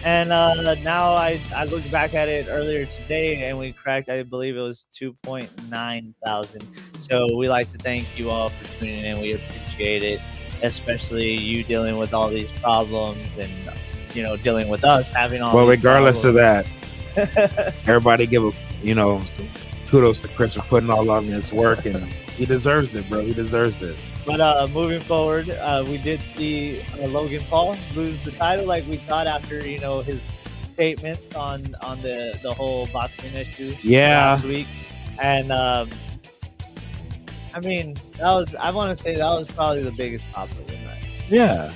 And now I looked back at it earlier today, and we cracked, I believe it was 2.9 thousand. So we like to thank you all for tuning in. We appreciate it, especially you dealing with all these problems and dealing with us having all. Well, these regardless problems. of that, everybody give kudos to Chris for putting all on this work, and he deserves it, bro. He deserves it. But moving forward, we did see Logan Paul lose the title like we thought after his statements on the whole boxing issue last week. And I want to say that was probably the biggest pop of the night. Yeah.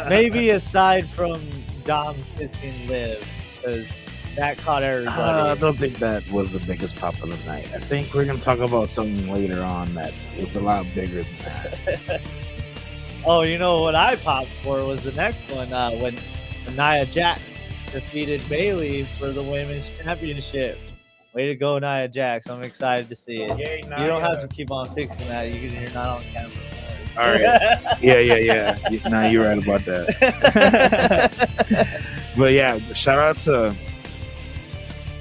Maybe aside from Dom kissing Liv, because that caught everybody. I don't think that was the biggest pop of the night. I think we're going to talk about something later on that was a lot bigger than that. Oh, what I popped for was the next one when Nia Jax defeated Bayley for the women's championship. Way to go, Nia Jax. I'm excited to see it. Yay, you don't have to keep on fixing that. You're not on camera. All right. Yeah. No, you're right about that. But yeah, shout out to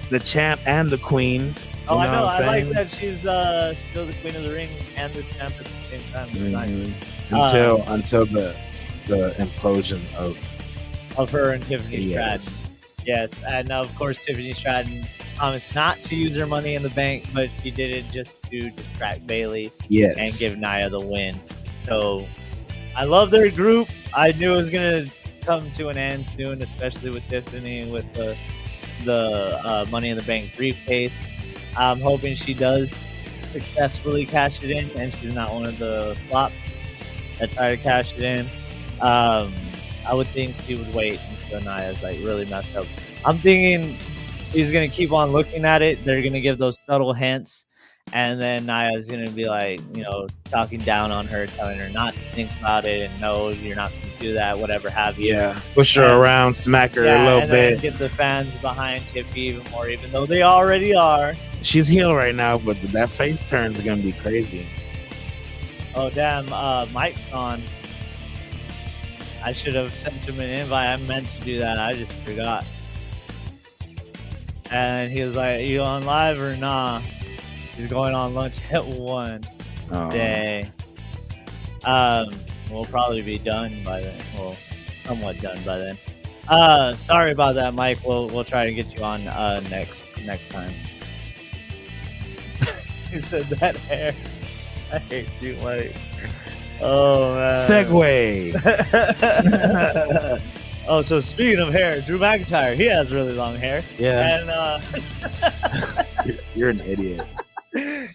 the champ and the queen. Oh, I know. I like that she's still the queen of the ring and the champ at the same time. It's nice. Until the implosion of her and Tiffany Stratton. Yes, and of course Tiffany Stratton promised not to use her money in the bank, but she did it just to distract Bayley and give Nia the win. So I love their group. I knew it was gonna come to an end soon, especially with Tiffany with the Money in the Bank briefcase. I'm hoping she does successfully cash it in, and she's not one of the flops that try to cash it in. I would think she would wait until Nia's really messed up. I'm thinking he's gonna keep on looking at it. They're gonna give those subtle hints, and then Nia's gonna be talking down on her, telling her not to think about it, and no, you're not gonna do that, whatever have you. Yeah, push her around, smack her a little bit, get the fans behind Tiffy even more, even though they already are. She's heel right now, but that face turn's gonna be crazy. Oh damn, Mike's on. I should have sent him an invite. I meant to do that. I just forgot. And he was like, "You on live or nah?" He's going on lunch at 1. Oh. Dang. We'll probably be done by then. Well, somewhat done by then. Sorry about that, Mike. We'll try to get you on next time. He said that hair. I hate you, Mike. Oh man. Segue. Oh, so speaking of hair, Drew McIntyre, he has really long hair. Yeah. And you're an idiot. He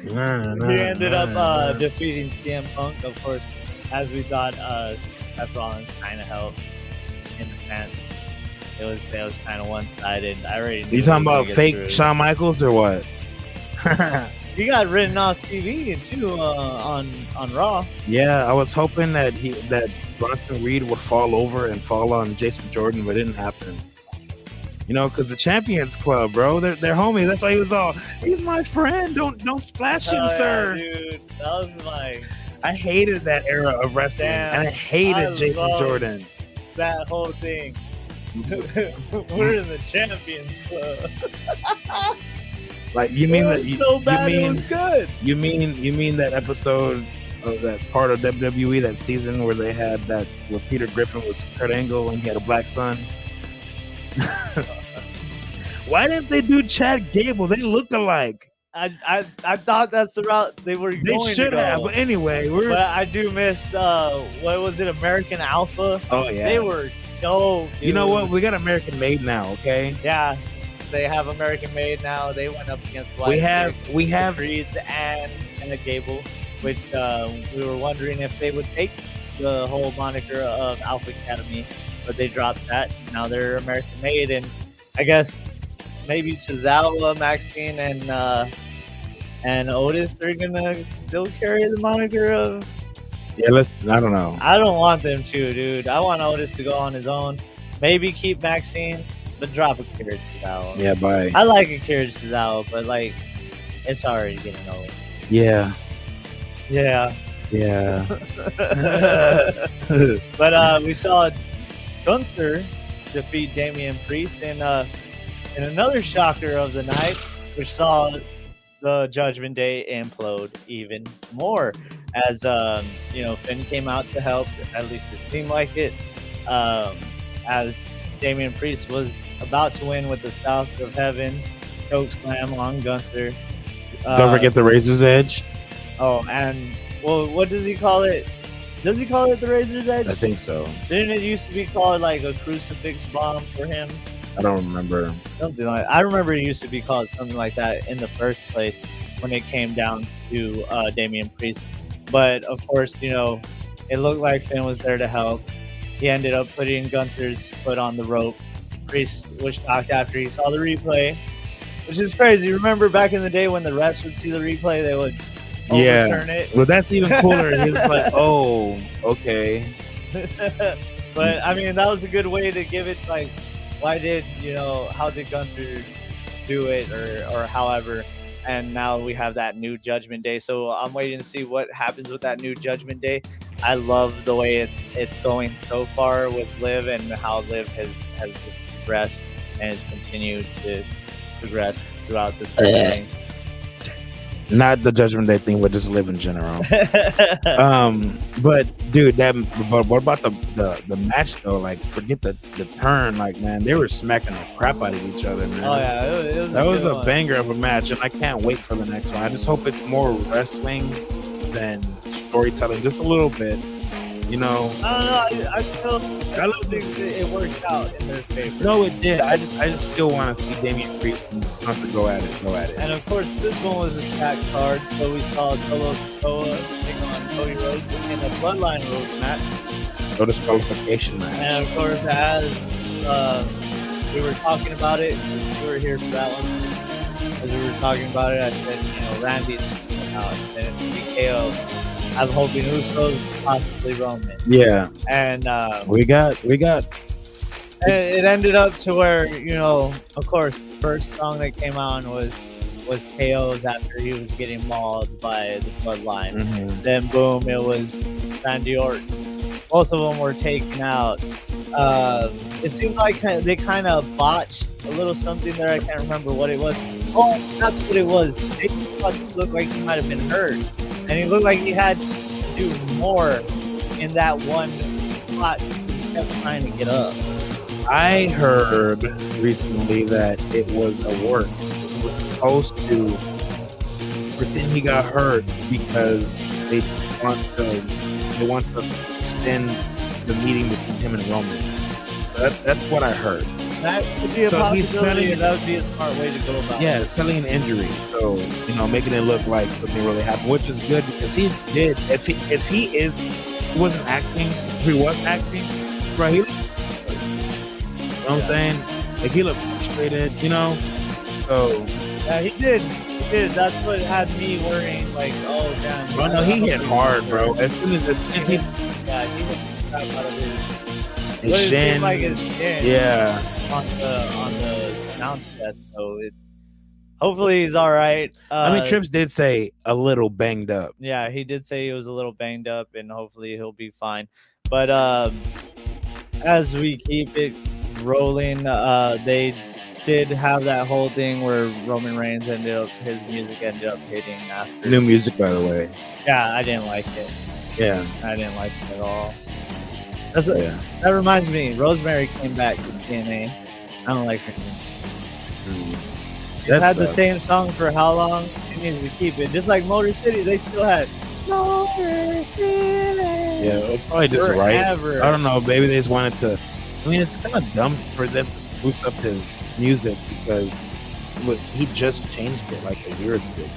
ended up defeating CM Punk, of course, as we thought. Seth Rollins kind of helped in a sense. It was kind of one-sided. I already knew. You talking about fake Shawn Michaels or what? He got written off TV too on Raw. Yeah, I was hoping that Bronson Reed would fall over and fall on Jason Jordan, but it didn't happen. Because the Champions Club, bro, they're homies. That's why he was all, "He's my friend. Don't splash him, sir." Dude, that was my. I hated that era of wrestling, and I hated Jason Jordan. That whole thing. We're in the Champions Club. Like you mean that? So bad it was good. You mean that episode of that part of WWE, that season where they had that where Peter Griffin was Kurt Angle and he had a black son? Why didn't they do Chad Gable? They look alike. I thought that's the route they were going to go. They should have. But anyway, but I do miss what was it, American Alpha? Oh yeah, they were dope. Dude. You know what? We got American Made now. Okay. Yeah. They have American Made now. They went up against Black we have Creeds and Gable, which we were wondering if they would take the whole moniker of Alpha Academy, but they dropped that. Now they're American made, and I guess maybe Chizawa, Maxine, and Otis are gonna still carry the moniker of. Yeah, I don't know. I don't want them to, dude. I want Otis to go on his own. Maybe keep Maxine, but drop Akira Chizawa. Yeah, bye. I like Akira Chizawa, but like, it's already getting old. Yeah. Yeah. Yeah. But we saw Gunther defeat Damian Priest in another shocker of the night, which saw the Judgment Day implode even more. As Finn came out to help, at least it seemed like it. As Damian Priest was about to win with the South of Heaven choke slam on Gunther. Don't forget the Razor's Edge. Oh, and well, what does he call it? Does he call it the Razor's Edge? I think so. Didn't it used to be called like a crucifix bomb for him? I don't remember. Something like I remember it used to be called something like that in the first place when it came down to Damian Priest. But of course, it looked like Finn was there to help. He ended up putting Gunther's foot on the rope. Priest was shocked after he saw the replay, which is crazy. Remember back in the day when the refs would see the replay, they would overturn it. Well, that's even cooler. He's like, oh, okay. But I mean, that was a good way to give it. Like, how did Gunther do it, or however? And now we have that new Judgment Day. So I'm waiting to see what happens with that new Judgment Day. I love the way it's going so far with Liv and how Liv has just progressed and has continued to progress throughout this whole thing. Not the Judgment Day thing, but just Liv in general. But dude, but what about the match though? Like, forget the turn. Like, man, they were smacking the crap out of each other, man. Oh yeah, that was a banger of a match, and I can't wait for the next one. I just hope it's more wrestling than storytelling, just a little bit. I don't know. I don't think it worked out in their favor. No, it did. I just still want to see Damian Priest and Gunther go at it. And of course, this one was a stacked card. So we saw Solo Sikoa take on Cody Rhodes in a Bloodline Rules match. No disqualification match. And of course, as we were talking about it, because we were here for that one. As we were talking about it, I said, Randy's out and TKO. I'm hoping Usos, possibly Roman. Yeah. And we got. It ended up to where, of course, the first song that came on was KO's after he was getting mauled by the Bloodline. Mm-hmm. Then boom, it was Randy Orton. Both of them were taken out. It seemed like they kind of botched a little something there. I can't remember what it was. Oh, that's what it was. They looked like he might have been hurt. And he looked like he had to do more in that one spot. He kept trying to get up. I heard recently that it was a work. It was supposed to pretend he got hurt because they want to extend the meeting between him and Roman. That's what I heard. That could be a possibility, and that would be a smart way to go about it. Yeah, selling an injury. So, making it look like something really happened, which is good because he did. If he wasn't acting, if he was acting, bro, he looked, what I'm saying? Like, he looked frustrated, So. Yeah, he did. That's what had me worrying, like, oh, damn. Bro, no, he hit hard, bro. As soon as he... Yeah, he hit the crap out of his shin. Seemed like his shin. Yeah. On the announce desk, so hopefully he's all right. Trips did say a little banged up. Yeah, he did say he was a little banged up, and hopefully he'll be fine. But as we keep it rolling, they did have that whole thing where Roman Reigns his music ended up hitting after. New music, by the way. Yeah, I didn't like it. Yeah, I didn't like it at all. That reminds me, Rosemary came back to TNA. I don't like her. She had the same song for how long? She needs to keep it. Just like Motor City, they still had Motor City. Yeah, it was probably just forever. Right. I don't know. Maybe they just wanted to. It's kind of dumb for them to boost up his music because he just changed it like a year ago.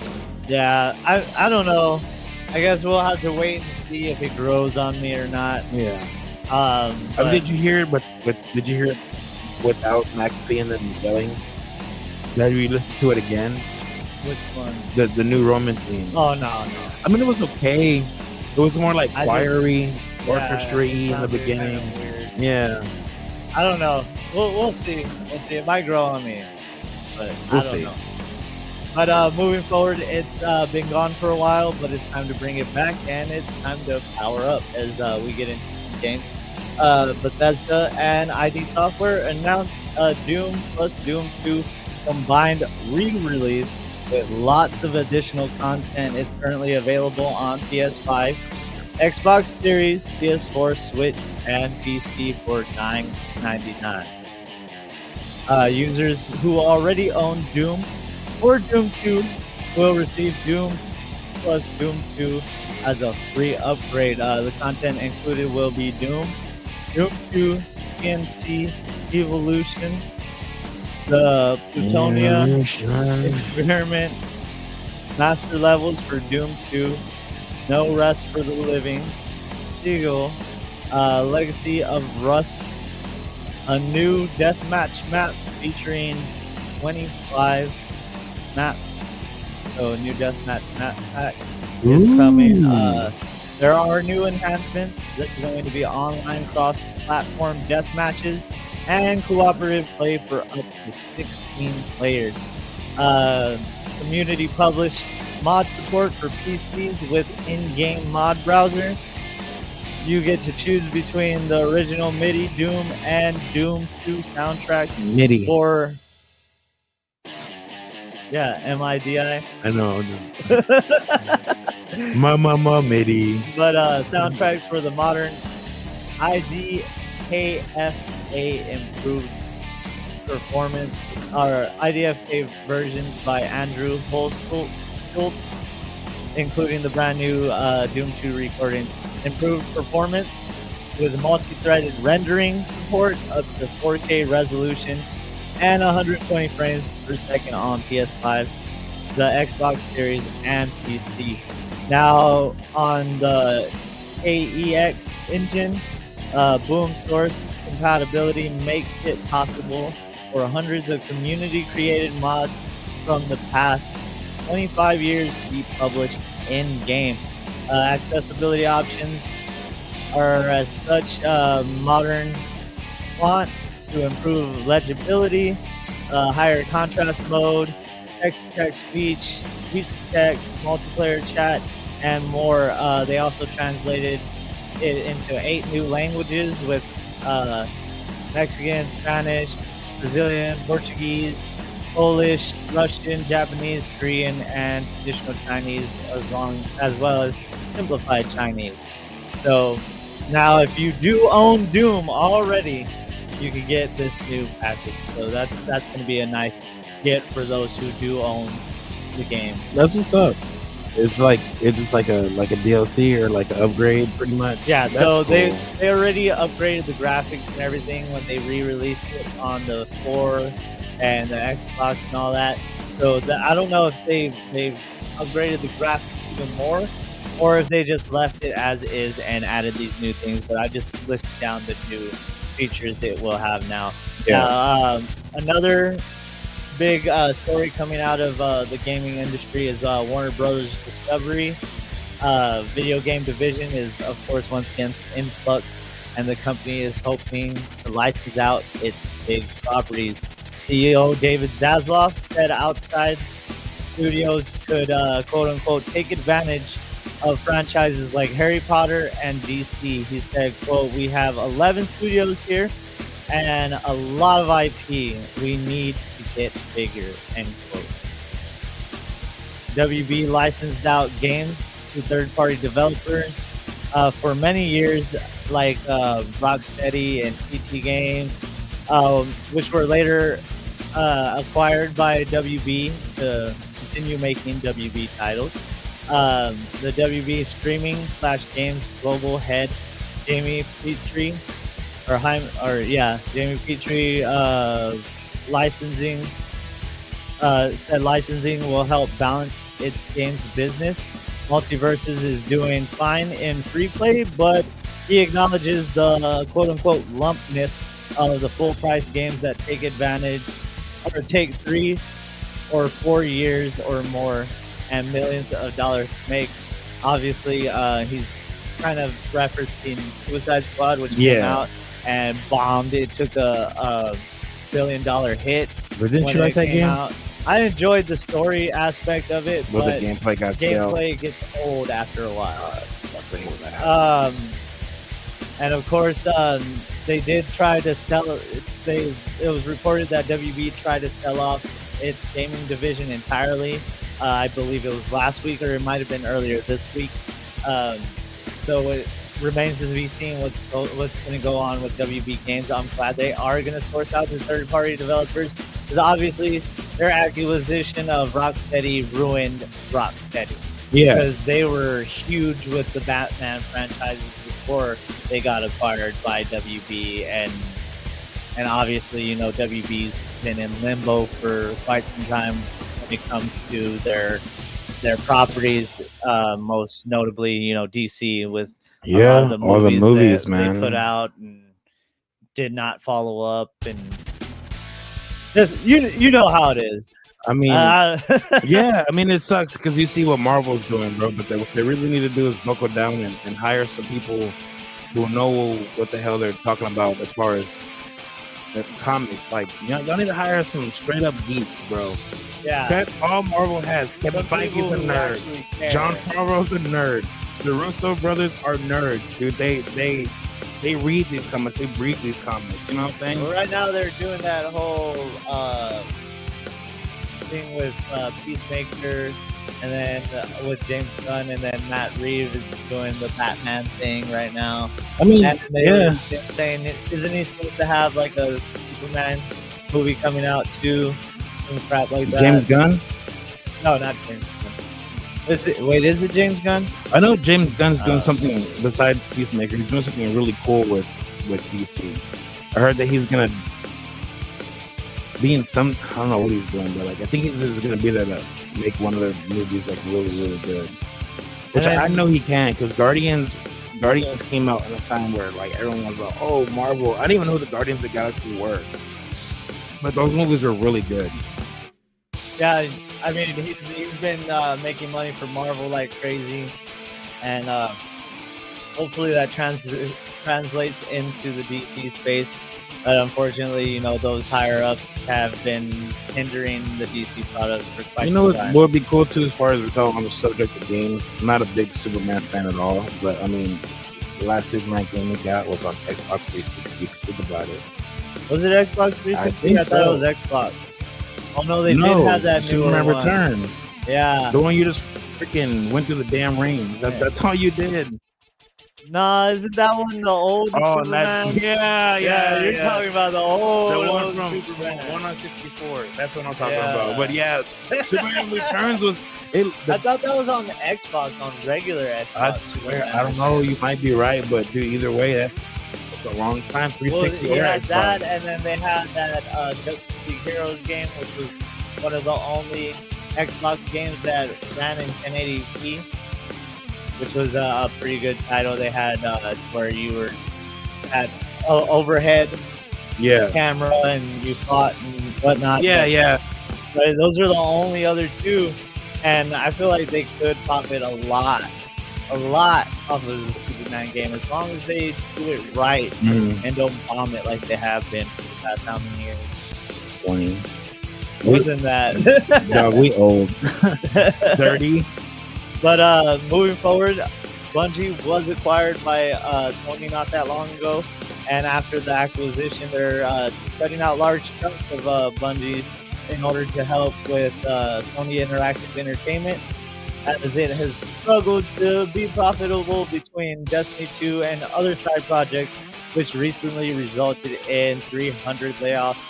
Yeah, I don't know. I guess we'll have to wait and see if it grows on me or not. Yeah. But Did you hear it? But did you hear it without McAfee and yelling? Did you listen to it again? which one? The new Roman theme. Oh no. I mean, it was okay. It was more like I choiry, Yeah, orchestra-y it in the sounded beginning. kinda weird. Yeah, I don't know. We'll see. We'll see. It might grow on me, but We'll I don't see. know. But moving forward, it's been gone for a while, but it's time to bring it back, and it's time to power up as we get into the game. Bethesda and ID Software announced Doom plus Doom 2 combined re-release with lots of additional content. It's currently available on PS5, Xbox Series, PS4, Switch, and PC for $9.99. Users who already own Doom or Doom 2 will receive Doom plus Doom 2 as a free upgrade. The content included will be Doom 2, TNT Evolution, the Plutonia Experiment, Master Levels for Doom 2, No Rest for the Living, Eagle, Legacy of Rust, a new deathmatch map featuring 25 maps. So, a new deathmatch map pack is coming. There are new enhancements. There's going to be online cross-platform death matches and cooperative play for up to 16 players. Community published mod support for PCs with in-game mod browser. You get to choose between the original MIDI Doom and Doom 2 soundtracks MIDI. for MIDI. I know. Just MIDI. But soundtracks for the modern IDKFA improved performance, or IDFA versions by Andrew Holzschult, including the brand new Doom 2 recording. Improved performance with multi-threaded rendering support up to 4K resolution and 120 frames per second on PS5, the Xbox Series, and PC. Now, on the AEX engine, Boom Source compatibility makes it possible for hundreds of community-created mods from the past 25 years to be published in-game. Accessibility options are as such modern font to improve legibility, higher contrast mode, text-to-text speech, speech-to-text, multiplayer chat, and more. They also translated it into 8 new languages with Mexican, Spanish, Brazilian, Portuguese, Polish, Russian, Japanese, Korean, and traditional Chinese, as well as simplified Chinese. So now, if you do own Doom already, you can get this new package. So that's going to be a nice get for those who do own the game. That's what's up. It's just like a DLC or like an upgrade, pretty much. Yeah, That's so cool. they already upgraded the graphics and everything when they re-released it on the 4 and the Xbox and all that. So I don't know if they've upgraded the graphics even more, or if they just left it as is and added these new things. But I just listed down the new features it will have now. Yeah. Another big story coming out of the gaming industry is Warner Brothers Discovery video game division is, of course, once again in flux, and the company is hoping to license out its big properties. CEO David Zaslav said outside studios could quote-unquote take advantage of franchises like Harry Potter and DC. He said, quote, "We have 11 studios here and a lot of IP. We need to get bigger," end quote. WB licensed out games to third-party developers for many years, like Rocksteady and PT Games, which were later acquired by WB to continue making WB titles. The WB streaming / games global head Jamie Petrie Jamie Petrie licensing said licensing will help balance its games business Multiverses is doing fine in free play, but he acknowledges the quote-unquote lumpness of the full-price games that take advantage or take 3 or 4 years or more and millions of dollars to make. Obviously, he's kind of referencing Suicide Squad, which came out and bombed. It took a $1 billion hit. But didn't you like that game? Out. I enjoyed the story aspect of it, but the gameplay got stale. Gameplay gets old after a while. That and of course, they did try to sell it. It was reported that WB tried to sell off its gaming division entirely. I believe it was last week, or it might have been earlier this week. So it remains to be seen what's going to go on with WB Games. I'm glad they are going to source out the third-party developers, because obviously their acquisition of Rocksteady ruined Rocksteady. Yeah, because they were huge with the Batman franchises before they got acquired by WB, and obviously, you know, WB's been in limbo for quite some time when it comes to their properties, most notably, you know, DC with all the movies that man, they put out and did not follow up, and just you know how it is. I mean, yeah, I mean, it sucks because you see what Marvel's doing, bro. But what they really need to do is buckle down and hire some people who know what the hell they're talking about as far as the comics. Like, y'all need to hire some straight up geeks, bro. Yeah, that's all Marvel has. Kevin Feige's a nerd. John Favreau's a nerd. The Russo brothers are nerds, dude. They read these comics. They breathe these comics. You know what I'm saying? Well, right now they're doing that whole thing with Peacemaker, and then with James Gunn, and then Matt Reeves is doing the Batman thing right now. I mean, they're saying, isn't he supposed to have like a Superman movie coming out too? Some crap like that. James Gunn? No, not James Gunn. Is it James Gunn? I know James Gunn's doing something besides Peacemaker. He's doing something really cool with DC. I heard that he's gonna be in some. I don't know what he's doing, but like I think he's gonna be there to make one of their movies like really, really good. Which I know he can, because Guardians came out in a time where like everyone was like, "Oh, Marvel." I didn't even know who the Guardians of the Galaxy were, but those movies are really good. Yeah, I mean, he's been making money for Marvel like crazy, and hopefully that translates into the DC space. But unfortunately, you know, those higher ups have been hindering the DC products for quite some time. What would be cool too, as far as we're talking on the subject of games. I'm not a big Superman fan at all, but I mean, the last Superman game we got was on Xbox 360. Think about it. Was it Xbox 360? I thought it was Xbox. Oh no, they did have that Superman new Returns. Yeah, the one you just freaking went through the damn rings. That's all you did. Nah, isn't that one the old Superman? You're talking about the old from Superman. One on 64. That's what I'm talking about. But yeah, Superman Returns was. I thought that was on the Xbox, on regular Xbox. I swear, I don't know. You might be right, but dude, either way, that's a long time. 360. Well, yeah, that, and then they had that Justice League Heroes game, which was one of the only Xbox games that ran in 1080p. Which was a pretty good title. They had where you had overhead camera and you fought and whatnot. But those are the only other two, and I feel like they could profit a lot off of the Superman game as long as they do it right and don't bomb it like they have been for the past how many years? 20. More than that. No, we old. 30. But moving forward, Bungie was acquired by Sony not that long ago, and after the acquisition, they're cutting out large chunks of Bungie in order to help with Sony Interactive Entertainment, as it has struggled to be profitable between Destiny 2 and other side projects, which recently resulted in 300 layoffs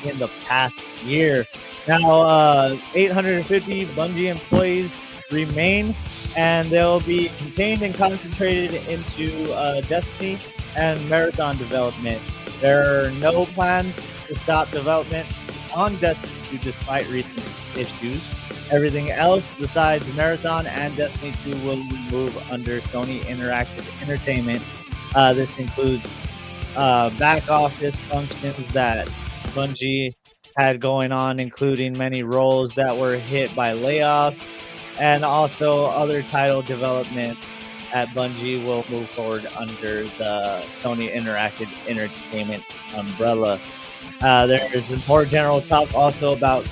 in the past year. Now, 850 Bungie employees remain, and they'll be contained and concentrated into Destiny and Marathon development. There are no plans to stop development on Destiny 2 despite recent issues, Everything else besides Marathon and Destiny 2 will move under Sony Interactive Entertainment. This includes back office functions that Bungie had going on, including many roles that were hit by layoffs, and also other title developments at Bungie will move forward under the Sony Interactive Entertainment umbrella. There is more general talk also about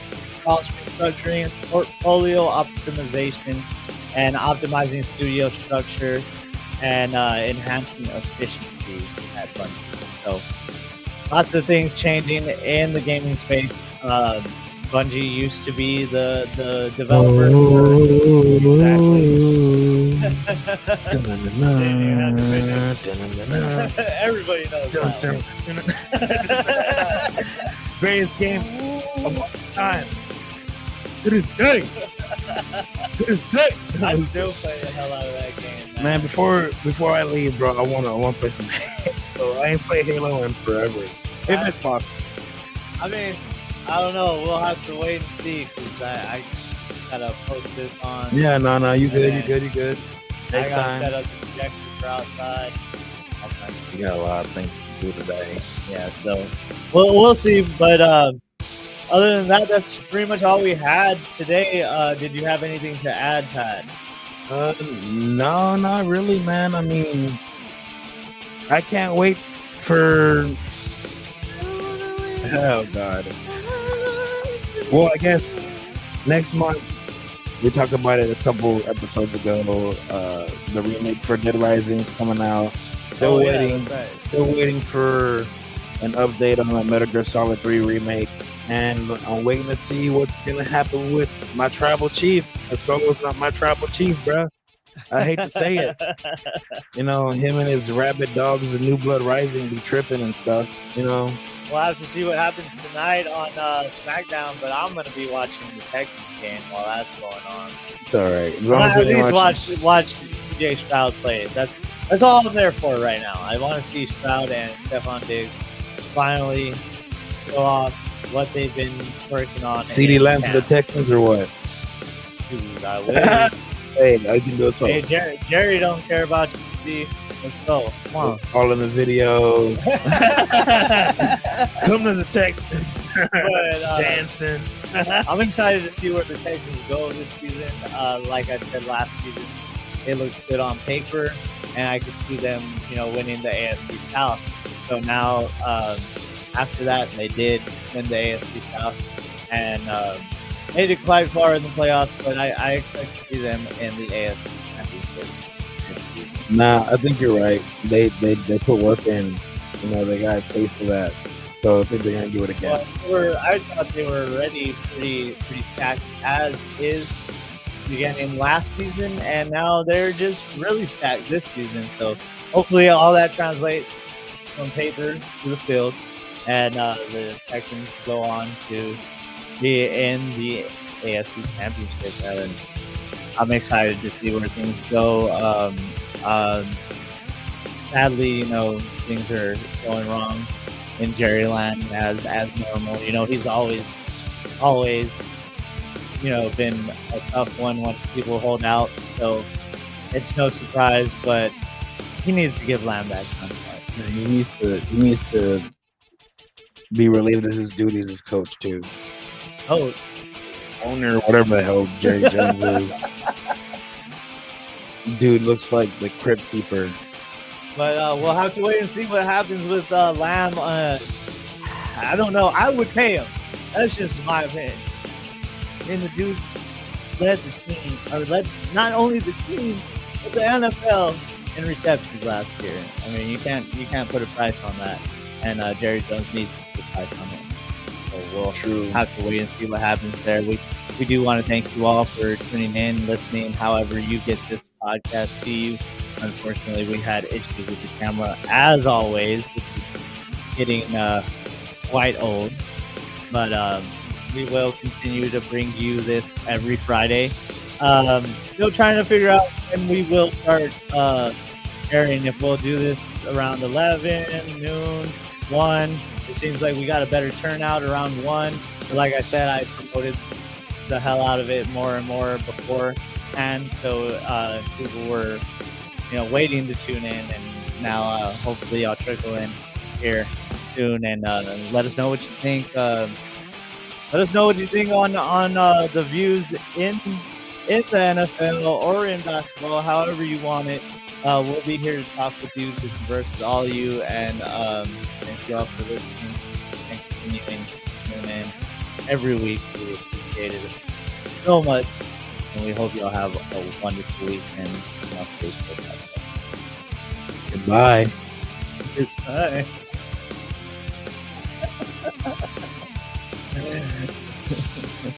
cost restructuring, portfolio optimization, and optimizing studio structure and enhancing efficiency at Bungie. So lots of things changing in the gaming space. Bungie used to be the developer. Exactly. Everybody knows that. Greatest game of all time. To this day. To this day. I still play the hell out of that game. Man, before I leave, bro, I wanna play some Halo. I ain't played Halo in forever. If it's possible. I mean, I don't know. We'll have to wait and see because I gotta post this on. Yeah, no, you good. Next I gotta time. set up the projector for outside. You got a lot of things to do today. Yeah, so we'll see. But other than that, that's pretty much all we had today. Did you have anything to add, Pat? No, not really, man. I mean, I can't wait for. Oh God. Well, I guess next month we talked about it a couple episodes ago. The remake for Dead Rising is coming out. Still waiting. That's right. Still waiting for an update on the Metal Gear Solid 3 remake, and I'm waiting to see what's gonna happen with my tribal chief. The Solo's not my tribal chief, bruh. I hate to say it. You know, him and his rabid dogs, the New Blood Rising, be tripping and stuff. You know. We'll have to see what happens tonight on SmackDown, but I'm going to be watching the Texans game while that's going on. It's all right. As long as at least watch CJ Stroud play. That's all I'm there for right now. I want to see Stroud and Stephon Diggs finally show off what they've been working on. CD Lamb for the Texans or what? Dude, I wish. Hey, I can do it. Hey, Jerry don't care about you, CD. Let's go. Come on. All in the videos. Come to the Texans. Dancing. I'm excited to see where the Texans go this season. Like I said last season, it looked good on paper, and I could see them, winning the AFC South. So now, after that, they did win the AFC South, and made it quite far in the playoffs. But I expect to see them in the AFC Championship. Nah, I think you're right. They put work in. They got a taste of that. So I think they're gonna do it again. Well, I thought they were already pretty stacked as is beginning last season, and now they're just really stacked this season. So hopefully all that translates from paper to the field, and the Texans go on to be in the AFC Championship. And I'm excited to see where things go. Sadly, things are going wrong in Jerryland as normal. He's always been a tough one when people hold out. So it's no surprise, but he needs to give Lamb back contract. He needs to be relieved of his duties as coach too. Oh, owner, whatever the hell Jerry Jones is. Dude looks like the Crypt Keeper. But we'll have to wait and see what happens with Lamb. I don't know. I would pay him. That's just my opinion. And the dude led the team, or led not only the team, but the NFL in receptions last year. I mean, you can't put a price on that. And Jerry Jones needs to put a price on it. So we'll have to wait and see what happens there. We do want to thank you all for tuning in, listening, however you get this podcast to you. Unfortunately, we had issues with the camera, as always, which is getting quite old. But we will continue to bring you this every Friday. Still trying to figure out when we will start airing. If we'll do this around 11, noon, 1. It seems like we got a better turnout around 1. But like I said, I promoted the hell out of it more and more before, and so people were, waiting to tune in, and now hopefully y'all trickle in here soon, and let us know what you think. Let us know what you think on the views in the NFL or in basketball, however you want it. We'll be here to talk with you, to converse with all of you, and thank you all for listening. Thanks for tuning in every week. We appreciate it so much, and we hope you all have a wonderful weekend. Goodbye. Goodbye.